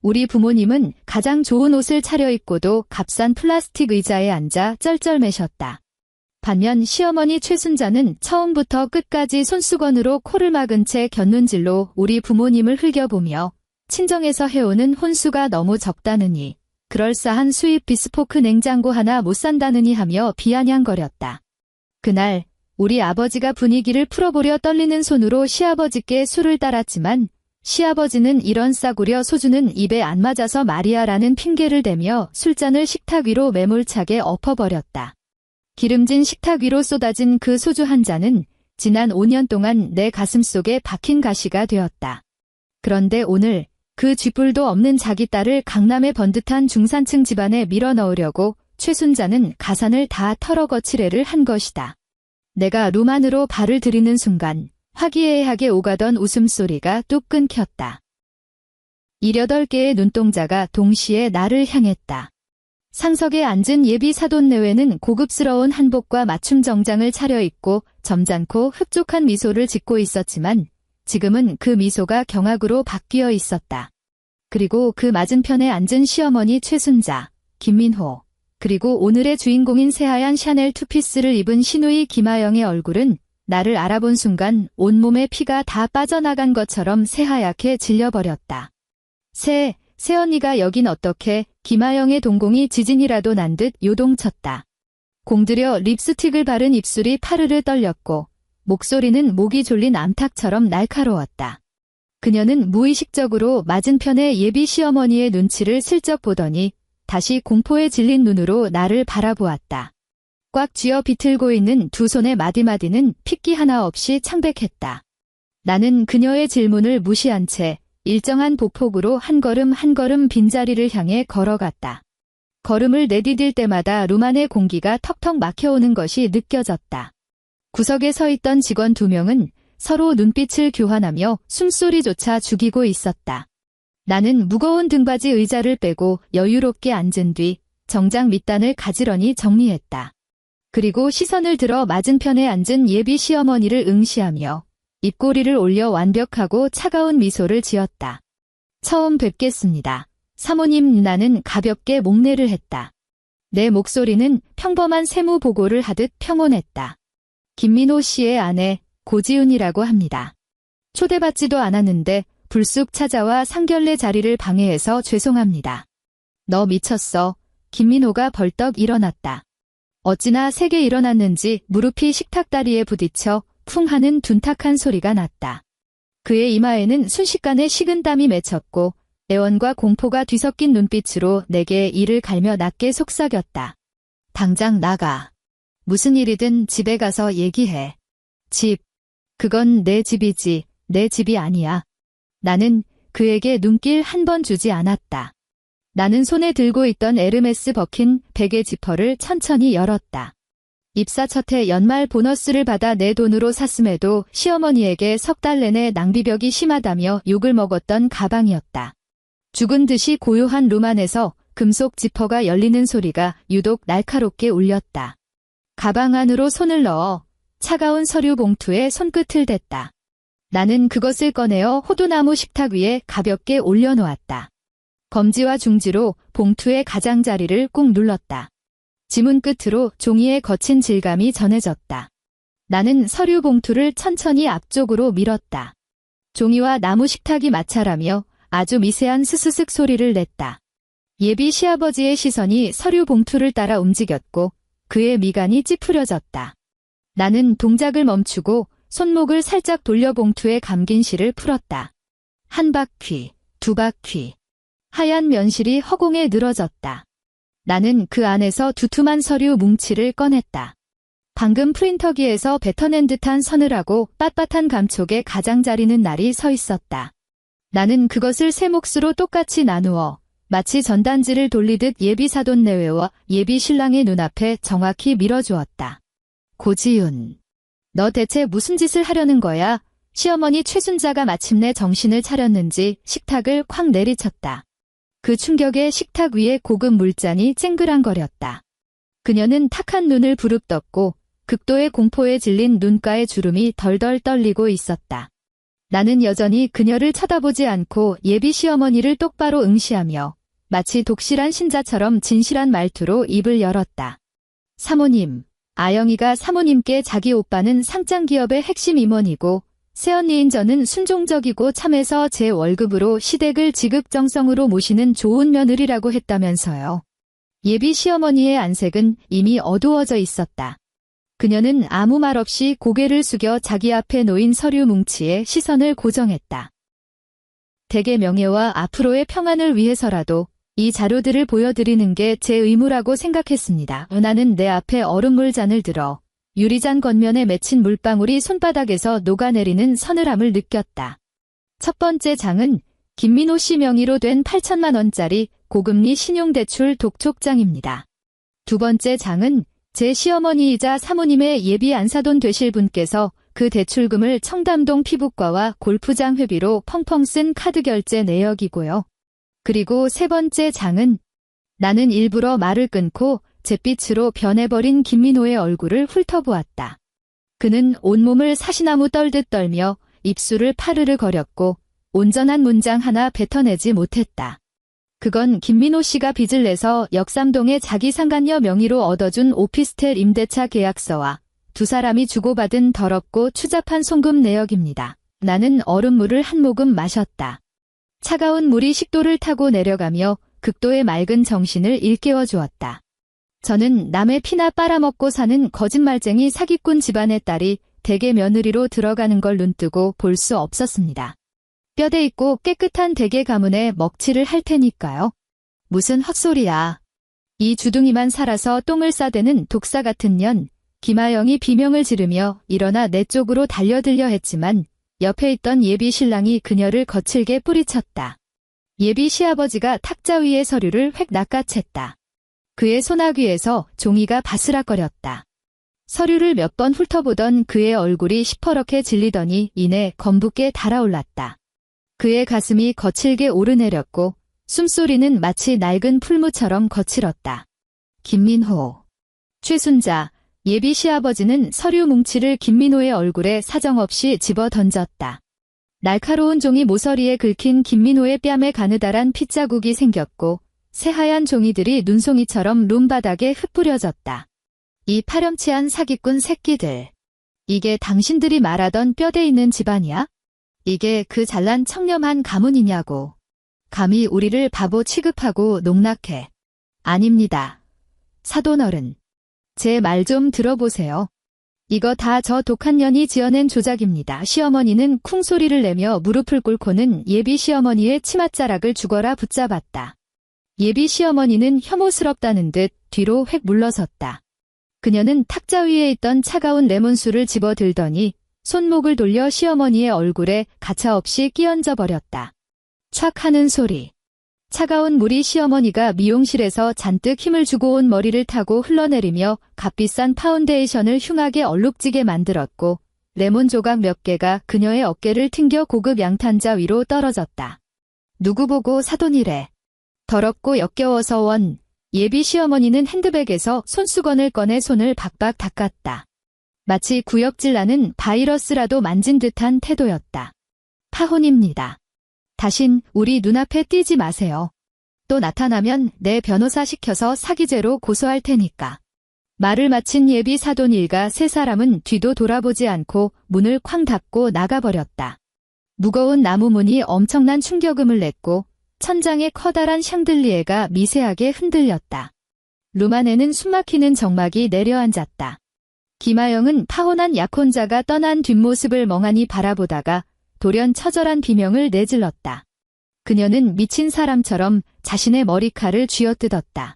우리 부모님은 가장 좋은 옷을 차려입고도 값싼 플라스틱 의자에 앉아 쩔쩔매셨다. 반면 시어머니 최순자는 처음부터 끝까지 손수건으로 코를 막은 채 곁눈질로 우리 부모님을 흘겨보며 친정에서 해오는 혼수가 너무 적다느니 그럴싸한 수입 비스포크 냉장고 하나 못 산다느니 하며 비아냥거렸다. 그날 우리 아버지가 분위기를 풀어보려 떨리는 손으로 시아버지께 술을 따랐지만 시아버지는 이런 싸구려 소주는 입에 안 맞아서 말이야라는 핑계를 대며 술잔을 식탁 위로 매몰차게 엎어버렸다. 기름진 식탁 위로 쏟아진 그 소주 한 잔은 지난 5년 동안 내 가슴 속에 박힌 가시가 되었다. 그런데 오늘 그 쥐뿔도 없는 자기 딸을 강남의 번듯한 중산층 집안에 밀어넣으려고 최순자는 가산을 다 털어거치레를 한 것이다. 내가 룸 안으로 발을 들이는 순간 화기애애하게 오가던 웃음소리가 뚝 끊겼다. 7개의 눈동자가 동시에 나를 향했다. 상석에 앉은 예비 사돈 내외는 고급스러운 한복과 맞춤 정장을 차려입고 점잖고 흡족한 미소를 짓고 있었지만 지금은 그 미소가 경악으로 바뀌어 있었다. 그리고 그 맞은편에 앉은 시어머니 최순자, 김민호, 그리고 오늘의 주인공인 새하얀 샤넬 투피스를 입은 시누이 김아영의 얼굴은 나를 알아본 순간 온몸에 피가 다 빠져나간 것처럼 새하얗게 질려버렸다. 새언니가 여긴 어떻게? 김아영의 동공이 지진이라도 난 듯 요동쳤다. 공들여 립스틱을 바른 입술이 파르르 떨렸고 목소리는 목이 졸린 암탉처럼 날카로웠다. 그녀는 무의식적으로 맞은편의 예비 시어머니의 눈치를 슬쩍 보더니 다시 공포에 질린 눈으로 나를 바라보았다. 꽉 쥐어 비틀고 있는 두 손의 마디마디는 핏기 하나 없이 창백했다. 나는 그녀의 질문을 무시한 채 일정한 보폭으로 한 걸음 한 걸음 빈자리를 향해 걸어갔다. 걸음을 내디딜 때마다 룸 안의 공기가 턱턱 막혀오는 것이 느껴졌다. 구석에 서 있던 직원 2명은 서로 눈빛을 교환하며 숨소리조차 죽이고 있었다. 나는 무거운 등받이 의자를 빼고 여유롭게 앉은 뒤 정장 밑단을 가지런히 정리했다. 그리고 시선을 들어 맞은편에 앉은 예비 시어머니를 응시하며 입꼬리를 올려 완벽하고 차가운 미소를 지었다. 처음 뵙겠습니다. 사모님. 나는 가볍게 목례를 했다. 내 목소리는 평범한 세무 보고를 하듯 평온했다. 김민호 씨의 아내 고지은이라고 합니다. 초대받지도 않았는데 불쑥 찾아와 상견례 자리를 방해해서 죄송합니다. 너 미쳤어. 김민호가 벌떡 일어났다. 어찌나 세게 일어났는지 무릎이 식탁다리에 부딪혀 쿵 하는 둔탁한 소리가 났다. 그의 이마에는 순식간에 식은 땀이 맺혔고 애원과 공포가 뒤섞인 눈빛으로 내게 이를 갈며 낮게 속삭였다. 당장 나가. 무슨 일이든 집에 가서 얘기해. 집. 그건 내 집이지 내 집이 아니야. 나는 그에게 눈길 한 번 주지 않았다. 나는 손에 들고 있던 에르메스 버킨 베개 지퍼를 천천히 열었다. 입사 첫 해 연말 보너스를 받아 내 돈으로 샀음에도 시어머니에게 석 달 내내 낭비벽이 심하다며 욕을 먹었던 가방이었다. 죽은 듯이 고요한 룸 안에서 금속 지퍼가 열리는 소리가 유독 날카롭게 울렸다. 가방 안으로 손을 넣어 차가운 서류 봉투에 손끝을 댔다. 나는 그것을 꺼내어 호두나무 식탁 위에 가볍게 올려놓았다. 검지와 중지로 봉투의 가장자리를 꾹 눌렀다. 지문 끝으로 종이의 거친 질감이 전해졌다. 나는 서류 봉투를 천천히 앞쪽으로 밀었다. 종이와 나무 식탁이 마찰하며 아주 미세한 스스슥 소리를 냈다. 예비 시아버지의 시선이 서류 봉투를 따라 움직였고 그의 미간이 찌푸려졌다. 나는 동작을 멈추고 손목을 살짝 돌려 봉투에 감긴 실을 풀었다. 한 바퀴, 두 바퀴. 하얀 면실이 허공에 늘어졌다. 나는 그 안에서 두툼한 서류 뭉치를 꺼냈다. 방금 프린터기에서 뱉어낸 듯한 서늘하고 빳빳한 감촉에 가장자리는 날이 서 있었다. 나는 그것을 세 몫으로 똑같이 나누어 마치 전단지를 돌리듯 예비 사돈 내외와 예비 신랑의 눈앞에 정확히 밀어주었다. 고지윤, 너 대체 무슨 짓을 하려는 거야? 시어머니 최순자가 마침내 정신을 차렸는지 식탁을 콱 내리쳤다. 그 충격에 식탁 위에 고급 물잔이 쨍그랑거렸다. 그녀는 탁한 눈을 부릅떴고 극도의 공포에 질린 눈가의 주름이 덜덜 떨리고 있었다. 나는 여전히 그녀를 쳐다보지 않고 예비 시어머니를 똑바로 응시하며 마치 독실한 신자처럼 진실한 말투로 입을 열었다. 사모님, 아영이가 사모님께 자기 오빠는 상장기업의 핵심 임원이고 새언니인 저는 순종적이고 참해서 제 월급으로 시댁을 지극정성으로 모시는 좋은 며느리라고 했다면서요. 예비 시어머니의 안색은 이미 어두워져 있었다. 그녀는 아무 말 없이 고개를 숙여 자기 앞에 놓인 서류 뭉치에 시선을 고정했다. 댁의 명예와 앞으로의 평안을 위해서라도 이 자료들을 보여드리는 게 제 의무라고 생각했습니다. 나는 내 앞에 얼음물 잔을 들어 유리잔 겉면에 맺힌 물방울이 손바닥에서 녹아내리는 서늘함을 느꼈다. 첫 번째 장은 김민호 씨 명의로 된 8천만 원짜리 고금리 신용대출 독촉장입니다. 두 번째 장은 제 시어머니이자 사모님의 예비 안사돈 되실 분께서 그 대출금을 청담동 피부과와 골프장 회비로 펑펑 쓴 카드 결제 내역이고요. 그리고 세 번째 장은 나는 일부러 말을 끊고 잿빛으로 변해버린 김민호의 얼굴을 훑어보았다. 그는 온몸을 사시나무 떨듯 떨며 입술을 파르르 거렸고 온전한 문장 하나 뱉어내지 못했다. 그건 김민호 씨가 빚을 내서 역삼동의 자기 상간녀 명의로 얻어준 오피스텔 임대차 계약서와 두 사람이 주고받은 더럽고 추잡한 송금 내역입니다. 나는 얼음물을 한 모금 마셨다. 차가운 물이 식도를 타고 내려가며 극도의 맑은 정신을 일깨워 주었다. 저는 남의 피나 빨아먹고 사는 거짓말쟁이 사기꾼 집안의 딸이 댁의 며느리로 들어가는 걸 눈뜨고 볼 수 없었습니다. 뼈대 있고 깨끗한 댁의 가문에 먹칠을 할 테니까요. 무슨 헛소리야. 이 주둥이만 살아서 똥을 싸대는 독사 같은 년. 김아영이 비명을 지르며 일어나 내 쪽으로 달려들려 했지만 옆에 있던 예비 신랑이 그녀를 거칠게 뿌리쳤다. 예비 시아버지가 탁자 위의 서류를 획 낚아챘다. 그의 소나귀에서 종이가 바스락거렸다. 서류를 몇 번 훑어보던 그의 얼굴이 시퍼렇게 질리더니 이내 검붓게 달아올랐다. 그의 가슴이 거칠게 오르내렸고 숨소리는 마치 낡은 풀무처럼 거칠었다. 김민호. 최순자, 예비 시아버지는 서류 뭉치를 김민호의 얼굴에 사정없이 집어 던졌다. 날카로운 종이 모서리에 긁힌 김민호의 뺨에 가느다란 핏자국이 생겼고 새하얀 종이들이 눈송이처럼 룸바닥에 흩뿌려졌다. 이 파렴치한 사기꾼 새끼들. 이게 당신들이 말하던 뼈대 있는 집안이야? 이게 그 잘난 청렴한 가문이냐고. 감히 우리를 바보 취급하고 농락해. 아닙니다. 사돈어른. 제 말 좀 들어보세요. 이거 다 저 독한 년이 지어낸 조작입니다. 시어머니는 쿵소리를 내며 무릎을 꿇고는 예비 시어머니의 치맛자락을 죽어라 붙잡았다. 예비 시어머니는 혐오스럽다는 듯 뒤로 획 물러섰다. 그녀는 탁자 위에 있던 차가운 레몬수를 집어들더니 손목을 돌려 시어머니의 얼굴에 가차없이 끼얹어 버렸다. 촥 하는 소리. 차가운 물이 시어머니가 미용실에서 잔뜩 힘을 주고 온 머리를 타고 흘러내리며 값비싼 파운데이션을 흉하게 얼룩지게 만들었고 레몬 조각 몇 개가 그녀의 어깨를 튕겨 고급 양탄자 위로 떨어졌다. 누구 보고 사돈이래. 더럽고 역겨워서 원. 예비 시어머니는 핸드백에서 손수건을 꺼내 손을 박박 닦았다. 마치 구역질 나는 바이러스라도 만진 듯한 태도였다. 파혼입니다. 다신 우리 눈앞에 띄지 마세요. 또 나타나면 내 변호사 시켜서 사기죄로 고소할 테니까. 말을 마친 예비 사돈 일가 세 사람은 뒤도 돌아보지 않고 문을 쾅 닫고 나가버렸다. 무거운 나무문이 엄청난 충격음을 냈고 천장의 커다란 샹들리에가 미세하게 흔들렸다. 루마네는 숨막히는 정막이 내려앉았다. 김하영은 파혼한 약혼자가 떠난 뒷모습을 멍하니 바라보다가 돌연 처절한 비명을 내질렀다. 그녀는 미친 사람처럼 자신의 머리칼을 쥐어뜯었다.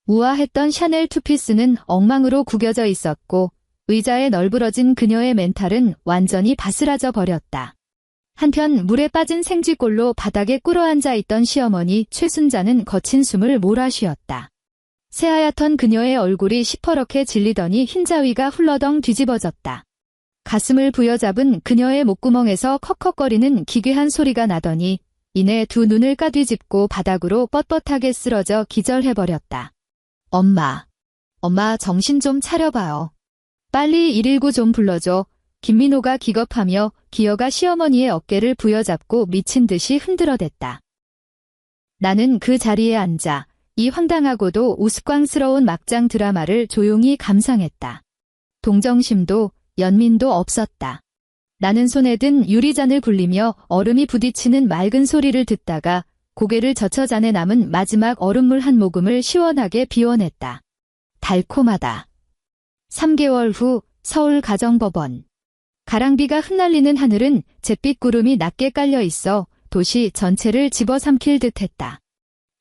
우아했던 샤넬 투피스는 엉망으로 구겨져 있었고 의자에 널브러진 그녀의 멘탈은 완전히 바스라져 버렸다. 한편 물에 빠진 생쥐꼴로 바닥에 꿇어앉아 있던 시어머니 최순자는 거친 숨을 몰아쉬었다. 새하얗던 그녀의 얼굴이 시퍼렇게 질리더니 흰자위가 훌러덩 뒤집어졌다. 가슴을 부여잡은 그녀의 목구멍에서 컥컥거리는 기괴한 소리가 나더니 이내 두 눈을 까뒤집고 바닥으로 뻣뻣하게 쓰러져 기절해버렸다. 엄마 정신 좀 차려봐요. 빨리 119 좀 불러줘. 김민호가 기겁하며 기어가 시어머니의 어깨를 부여잡고 미친 듯이 흔들어댔다. 나는 그 자리에 앉아 이 황당하고도 우스꽝스러운 막장 드라마를 조용히 감상했다. 동정심도 연민도 없었다. 나는 손에 든 유리잔을 굴리며 얼음이 부딪히는 맑은 소리를 듣다가 고개를 젖혀 잔에 남은 마지막 얼음물 한 모금을 시원하게 비워냈다. 달콤하다. 3개월 후 서울 가정법원. 가랑비가 흩날리는 하늘은 잿빛 구름이 낮게 깔려 있어 도시 전체를 집어삼킬 듯했다.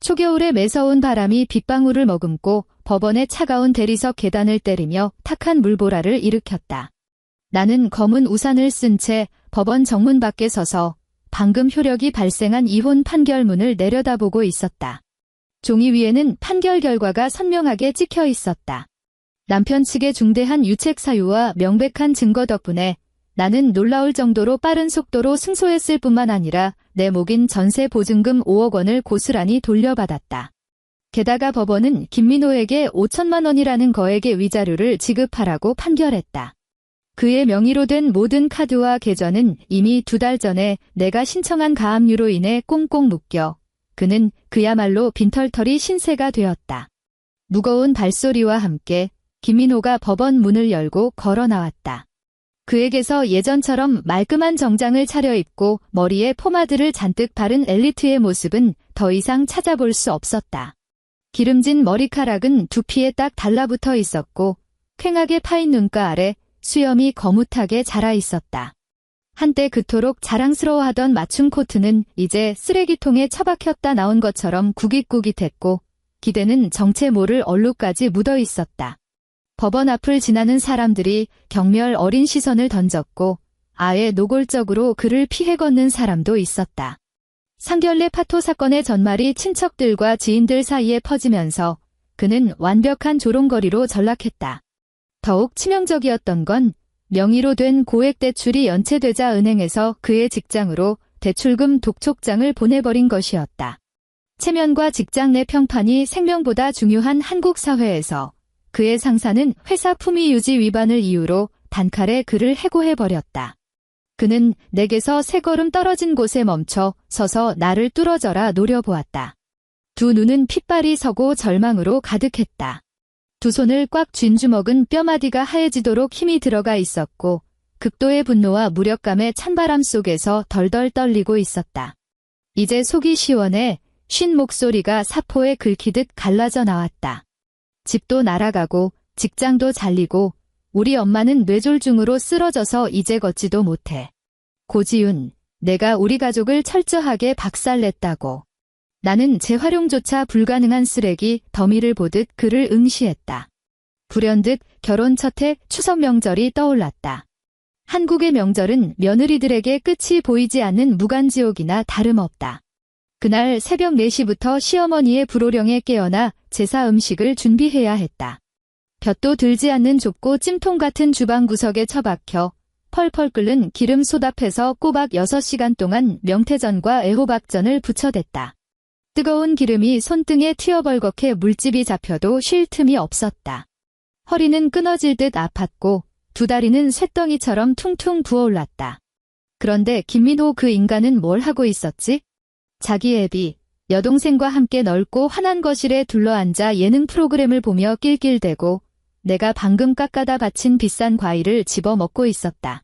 초겨울의 매서운 바람이 빗방울을 머금고 법원의 차가운 대리석 계단을 때리며 탁한 물보라를 일으켰다. 나는 검은 우산을 쓴 채 법원 정문 밖에 서서 방금 효력이 발생한 이혼 판결문을 내려다보고 있었다. 종이 위에는 판결 결과가 선명하게 찍혀 있었다. 남편 측의 중대한 유책 사유와 명백한 증거 덕분에 나는 놀라울 정도로 빠른 속도로 승소했을 뿐만 아니라 내 목인 전세 보증금 5억 원을 고스란히 돌려받았다. 게다가 법원은 김민호에게 5천만 원이라는 거액의 위자료를 지급하라고 판결했다. 그의 명의로 된 모든 카드와 계좌는 이미 2달 전에 내가 신청한 가압류로 인해 꽁꽁 묶여 그는 그야말로 빈털터리 신세가 되었다. 무거운 발소리와 함께 김민호가 법원 문을 열고 걸어 나왔다. 그에게서 예전처럼 말끔한 정장을 차려입고 머리에 포마드를 잔뜩 바른 엘리트의 모습은 더 이상 찾아볼 수 없었다. 기름진 머리카락은 두피에 딱 달라붙어 있었고 퀭하게 파인 눈가 아래 수염이 거뭇하게 자라 있었다. 한때 그토록 자랑스러워하던 맞춤 코트는 이제 쓰레기통에 처박혔다 나온 것처럼 구깃구깃했고 기대는 정체 모를 얼룩까지 묻어 있었다. 법원 앞을 지나는 사람들이 경멸 어린 시선을 던졌고 아예 노골적으로 그를 피해 걷는 사람도 있었다. 상결례 파토 사건의 전말이 친척들과 지인들 사이에 퍼지면서 그는 완벽한 조롱거리로 전락했다. 더욱 치명적이었던 건 명의로 된 고액 대출이 연체되자 은행에서 그의 직장으로 대출금 독촉장을 보내버린 것이었다. 체면과 직장 내 평판이 생명보다 중요한 한국 사회에서 그의 상사는 회사 품위 유지 위반을 이유로 단칼에 그를 해고해버렸다. 그는 내게서 3걸음 떨어진 곳에 멈춰 서서 나를 뚫어져라 노려보았다. 두 눈은 핏발이 서고 절망으로 가득했다. 두 손을 꽉 쥔 주먹은 뼈마디가 하얘지도록 힘이 들어가 있었고 극도의 분노와 무력감의 찬바람 속에서 덜덜 떨리고 있었다. 이제 속이 시원해 쉰 목소리가 사포에 긁히듯 갈라져 나왔다. 집도 날아가고 직장도 잘리고 우리 엄마는 뇌졸중으로 쓰러져서 이제 걷지도 못해. 고지윤, 내가 우리 가족을 철저하게 박살냈다고. 나는 재활용조차 불가능한 쓰레기 더미를 보듯 그를 응시했다. 불현듯 결혼 첫해 추석 명절이 떠올랐다. 한국의 명절은 며느리들에게 끝이 보이지 않는 무간지옥이나 다름없다. 그날 새벽 4시부터 시어머니의 불호령에 깨어나 제사 음식을 준비해야 했다. 볕도 들지 않는 좁고 찜통 같은 주방 구석에 처박혀 펄펄 끓는 기름 쏟앞에서 꼬박 6시간 동안 명태전과 애호박전을 부쳐댔다. 뜨거운 기름이 손등에 튀어벌겋게 물집이 잡혀도 쉴 틈이 없었다. 허리는 끊어질 듯 아팠고 두 다리는 쇳덩이처럼 퉁퉁 부어올랐다. 그런데 김민호 그 인간은 뭘 하고 있었지? 자기 애비, 여동생과 함께 넓고 환한 거실에 둘러앉아 예능 프로그램을 보며 낄낄대고 내가 방금 깎아다 바친 비싼 과일을 집어 먹고 있었다.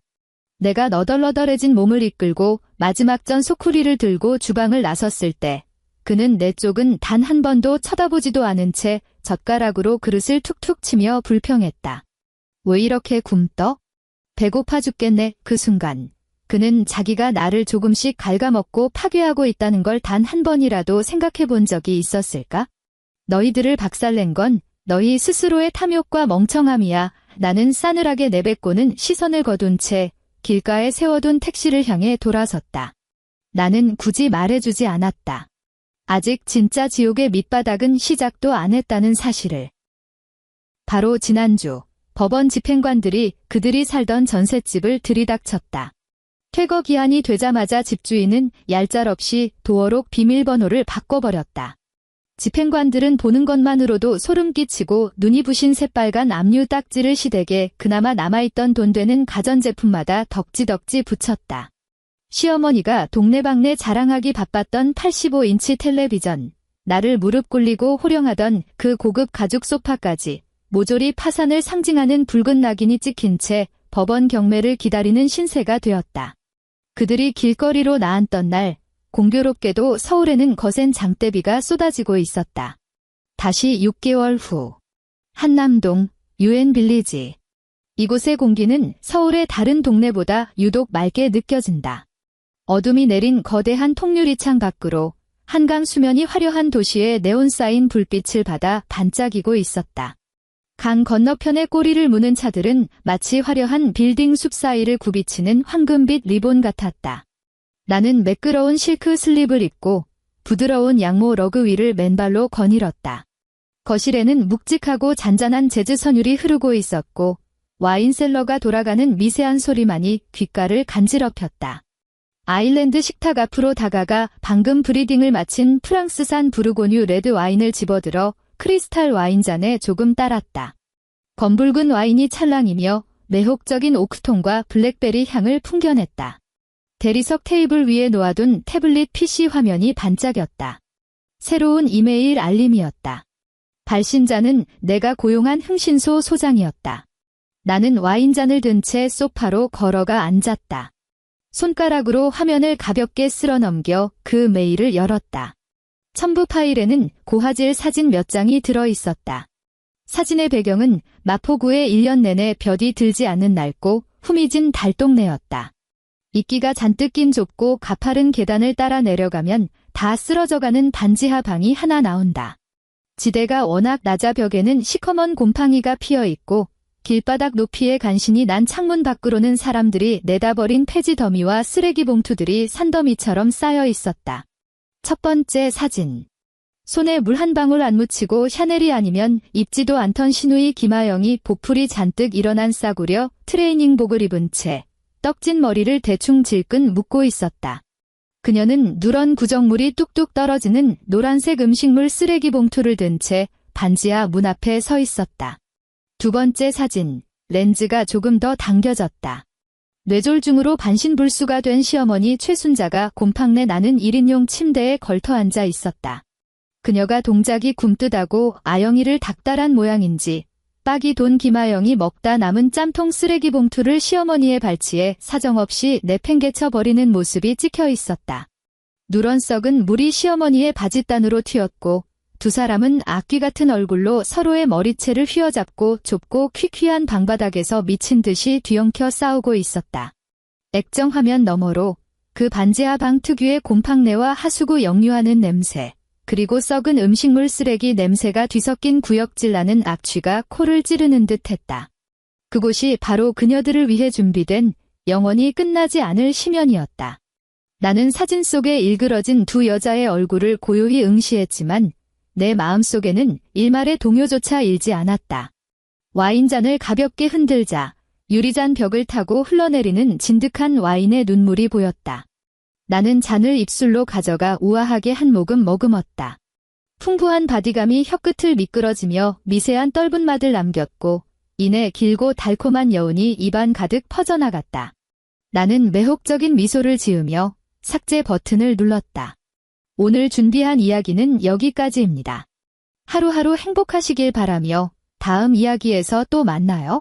내가 너덜너덜해진 몸을 이끌고 마지막 전 소쿠리를 들고 주방을 나섰을 때 그는 내 쪽은 단 한 번도 쳐다보지도 않은 채 젓가락으로 그릇을 툭툭 치며 불평했다. 왜 이렇게 굶떠? 배고파 죽겠네. 그 순간 그는 자기가 나를 조금씩 갉아먹고 파괴하고 있다는 걸 단 한 번이라도 생각해 본 적이 있었을까? 너희들을 박살낸 건 너희 스스로의 탐욕과 멍청함이야. 나는 싸늘하게 내뱉고는 시선을 거둔 채 길가에 세워둔 택시를 향해 돌아섰다. 나는 굳이 말해주지 않았다. 아직 진짜 지옥의 밑바닥은 시작도 안 했다는 사실을. 바로 지난주 법원 집행관들이 그들이 살던 전셋집을 들이닥쳤다. 퇴거 기한이 되자마자 집주인은 얄짤없이 도어록 비밀번호를 바꿔버렸다. 집행관들은 보는 것만으로도 소름 끼치고 눈이 부신 새빨간 압류 딱지를 시댁에 그나마 남아있던 돈 되는 가전제품마다 덕지덕지 붙였다. 시어머니가 동네방네 자랑하기 바빴던 85인치 텔레비전, 나를 무릎 꿇리고 호령하던 그 고급 가죽 소파까지 모조리 파산을 상징하는 붉은 낙인이 찍힌 채 법원 경매를 기다리는 신세가 되었다. 그들이 길거리로 나앉던 날 공교롭게도 서울에는 거센 장대비가 쏟아지고 있었다. 다시 6개월 후 한남동 유엔빌리지. 이곳의 공기는 서울의 다른 동네보다 유독 맑게 느껴진다. 어둠이 내린 거대한 통유리창 밖으로 한강 수면이 화려한 도시의 네온사인 불빛을 받아 반짝이고 있었다. 강 건너편에 꼬리를 무는 차들은 마치 화려한 빌딩 숲 사이를 굽이치는 황금빛 리본 같았다. 나는 매끄러운 실크 슬립을 입고 부드러운 양모 러그 위를 맨발로 거닐었다. 거실에는 묵직하고 잔잔한 재즈 선율이 흐르고 있었고 와인셀러가 돌아가는 미세한 소리만이 귓가를 간지럽혔다. 아일랜드 식탁 앞으로 다가가 방금 브리딩을 마친 프랑스산 부르고뉴 레드 와인을 집어들어 크리스탈 와인잔에 조금 따랐다. 검붉은 와인이 찰랑이며 매혹적인 오크톤과 블랙베리 향을 풍겨냈다. 대리석 테이블 위에 놓아둔 태블릿 PC 화면이 반짝였다. 새로운 이메일 알림이었다. 발신자는 내가 고용한 흥신소 소장이었다. 나는 와인잔을 든 채 소파로 걸어가 앉았다. 손가락으로 화면을 가볍게 쓸어 넘겨 그 메일을 열었다. 첨부 파일에는 고화질 사진 몇 장이 들어 있었다. 사진의 배경은 마포구에 1년 내내 볕이 들지 않는 낡고 후미진 달동네였다. 이끼가 잔뜩 낀 좁고 가파른 계단을 따라 내려가면 다 쓰러져가는 반지하 방이 하나 나온다. 지대가 워낙 낮아 벽에는 시커먼 곰팡이가 피어있고 길바닥 높이에 간신히 난 창문 밖으로는 사람들이 내다버린 폐지 더미와 쓰레기 봉투들이 산더미처럼 쌓여 있었다. 첫 번째 사진. 손에 물 한 방울 안 묻히고 샤넬이 아니면 입지도 않던 신우이 김아영이 보풀이 잔뜩 일어난 싸구려 트레이닝복을 입은 채 떡진 머리를 대충 질끈 묶고 있었다. 그녀는 누런 구정물이 뚝뚝 떨어지는 노란색 음식물 쓰레기 봉투를 든 채 반지하 문 앞에 서 있었다. 두 번째 사진, 렌즈가 조금 더 당겨졌다. 뇌졸중으로 반신불수가 된 시어머니 최순자가 곰팡내 나는 1인용 침대에 걸터 앉아 있었다. 그녀가 동작이 굼뜨다고 아영이를 닥달한 모양인지 빡이 돈 김아영이 먹다 남은 짬통 쓰레기 봉투를 시어머니의 발치에 사정없이 내팽개쳐 버리는 모습이 찍혀 있었다. 누런 썩은 물이 시어머니의 바짓단으로 튀었고 두 사람은 악귀 같은 얼굴로 서로의 머리채를 휘어잡고 좁고 퀴퀴한 방바닥에서 미친 듯이 뒤엉켜 싸우고 있었다. 액정 화면 너머로 그 반지하 방 특유의 곰팡내와 하수구 역류하는 냄새, 그리고 썩은 음식물 쓰레기 냄새가 뒤섞인 구역질 나는 악취가 코를 찌르는 듯했다. 그곳이 바로 그녀들을 위해 준비된 영원히 끝나지 않을 심연이었다. 나는 사진 속에 일그러진 두 여자의 얼굴을 고요히 응시했지만 내 마음속에는 일말의 동요조차 일지 않았다. 와인잔을 가볍게 흔들자 유리잔 벽을 타고 흘러내리는 진득한 와인의 눈물이 보였다. 나는 잔을 입술로 가져가 우아하게 한 모금 머금었다. 풍부한 바디감이 혀끝을 미끄러지며 미세한 떫은 맛을 남겼고 이내 길고 달콤한 여운이 입안 가득 퍼져나갔다. 나는 매혹적인 미소를 지으며 삭제 버튼을 눌렀다. 오늘 준비한 이야기는 여기까지입니다. 하루하루 행복하시길 바라며 다음 이야기에서 또 만나요.